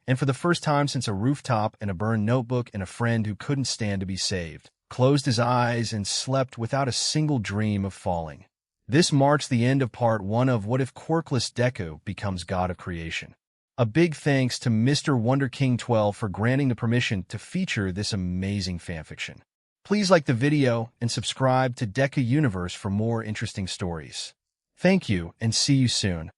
and for the first time since a rooftop and a burned notebook and a friend who couldn't stand to be saved, closed his eyes and slept without a single dream of falling. This marks the end of part 1 of What If Quirkless Deku Becomes God of Creation. A big thanks to Mr. Wonder King 12 for granting the permission to feature this amazing fanfiction. Please like the video and subscribe to Deku Universe for more interesting stories. Thank you, and see you soon.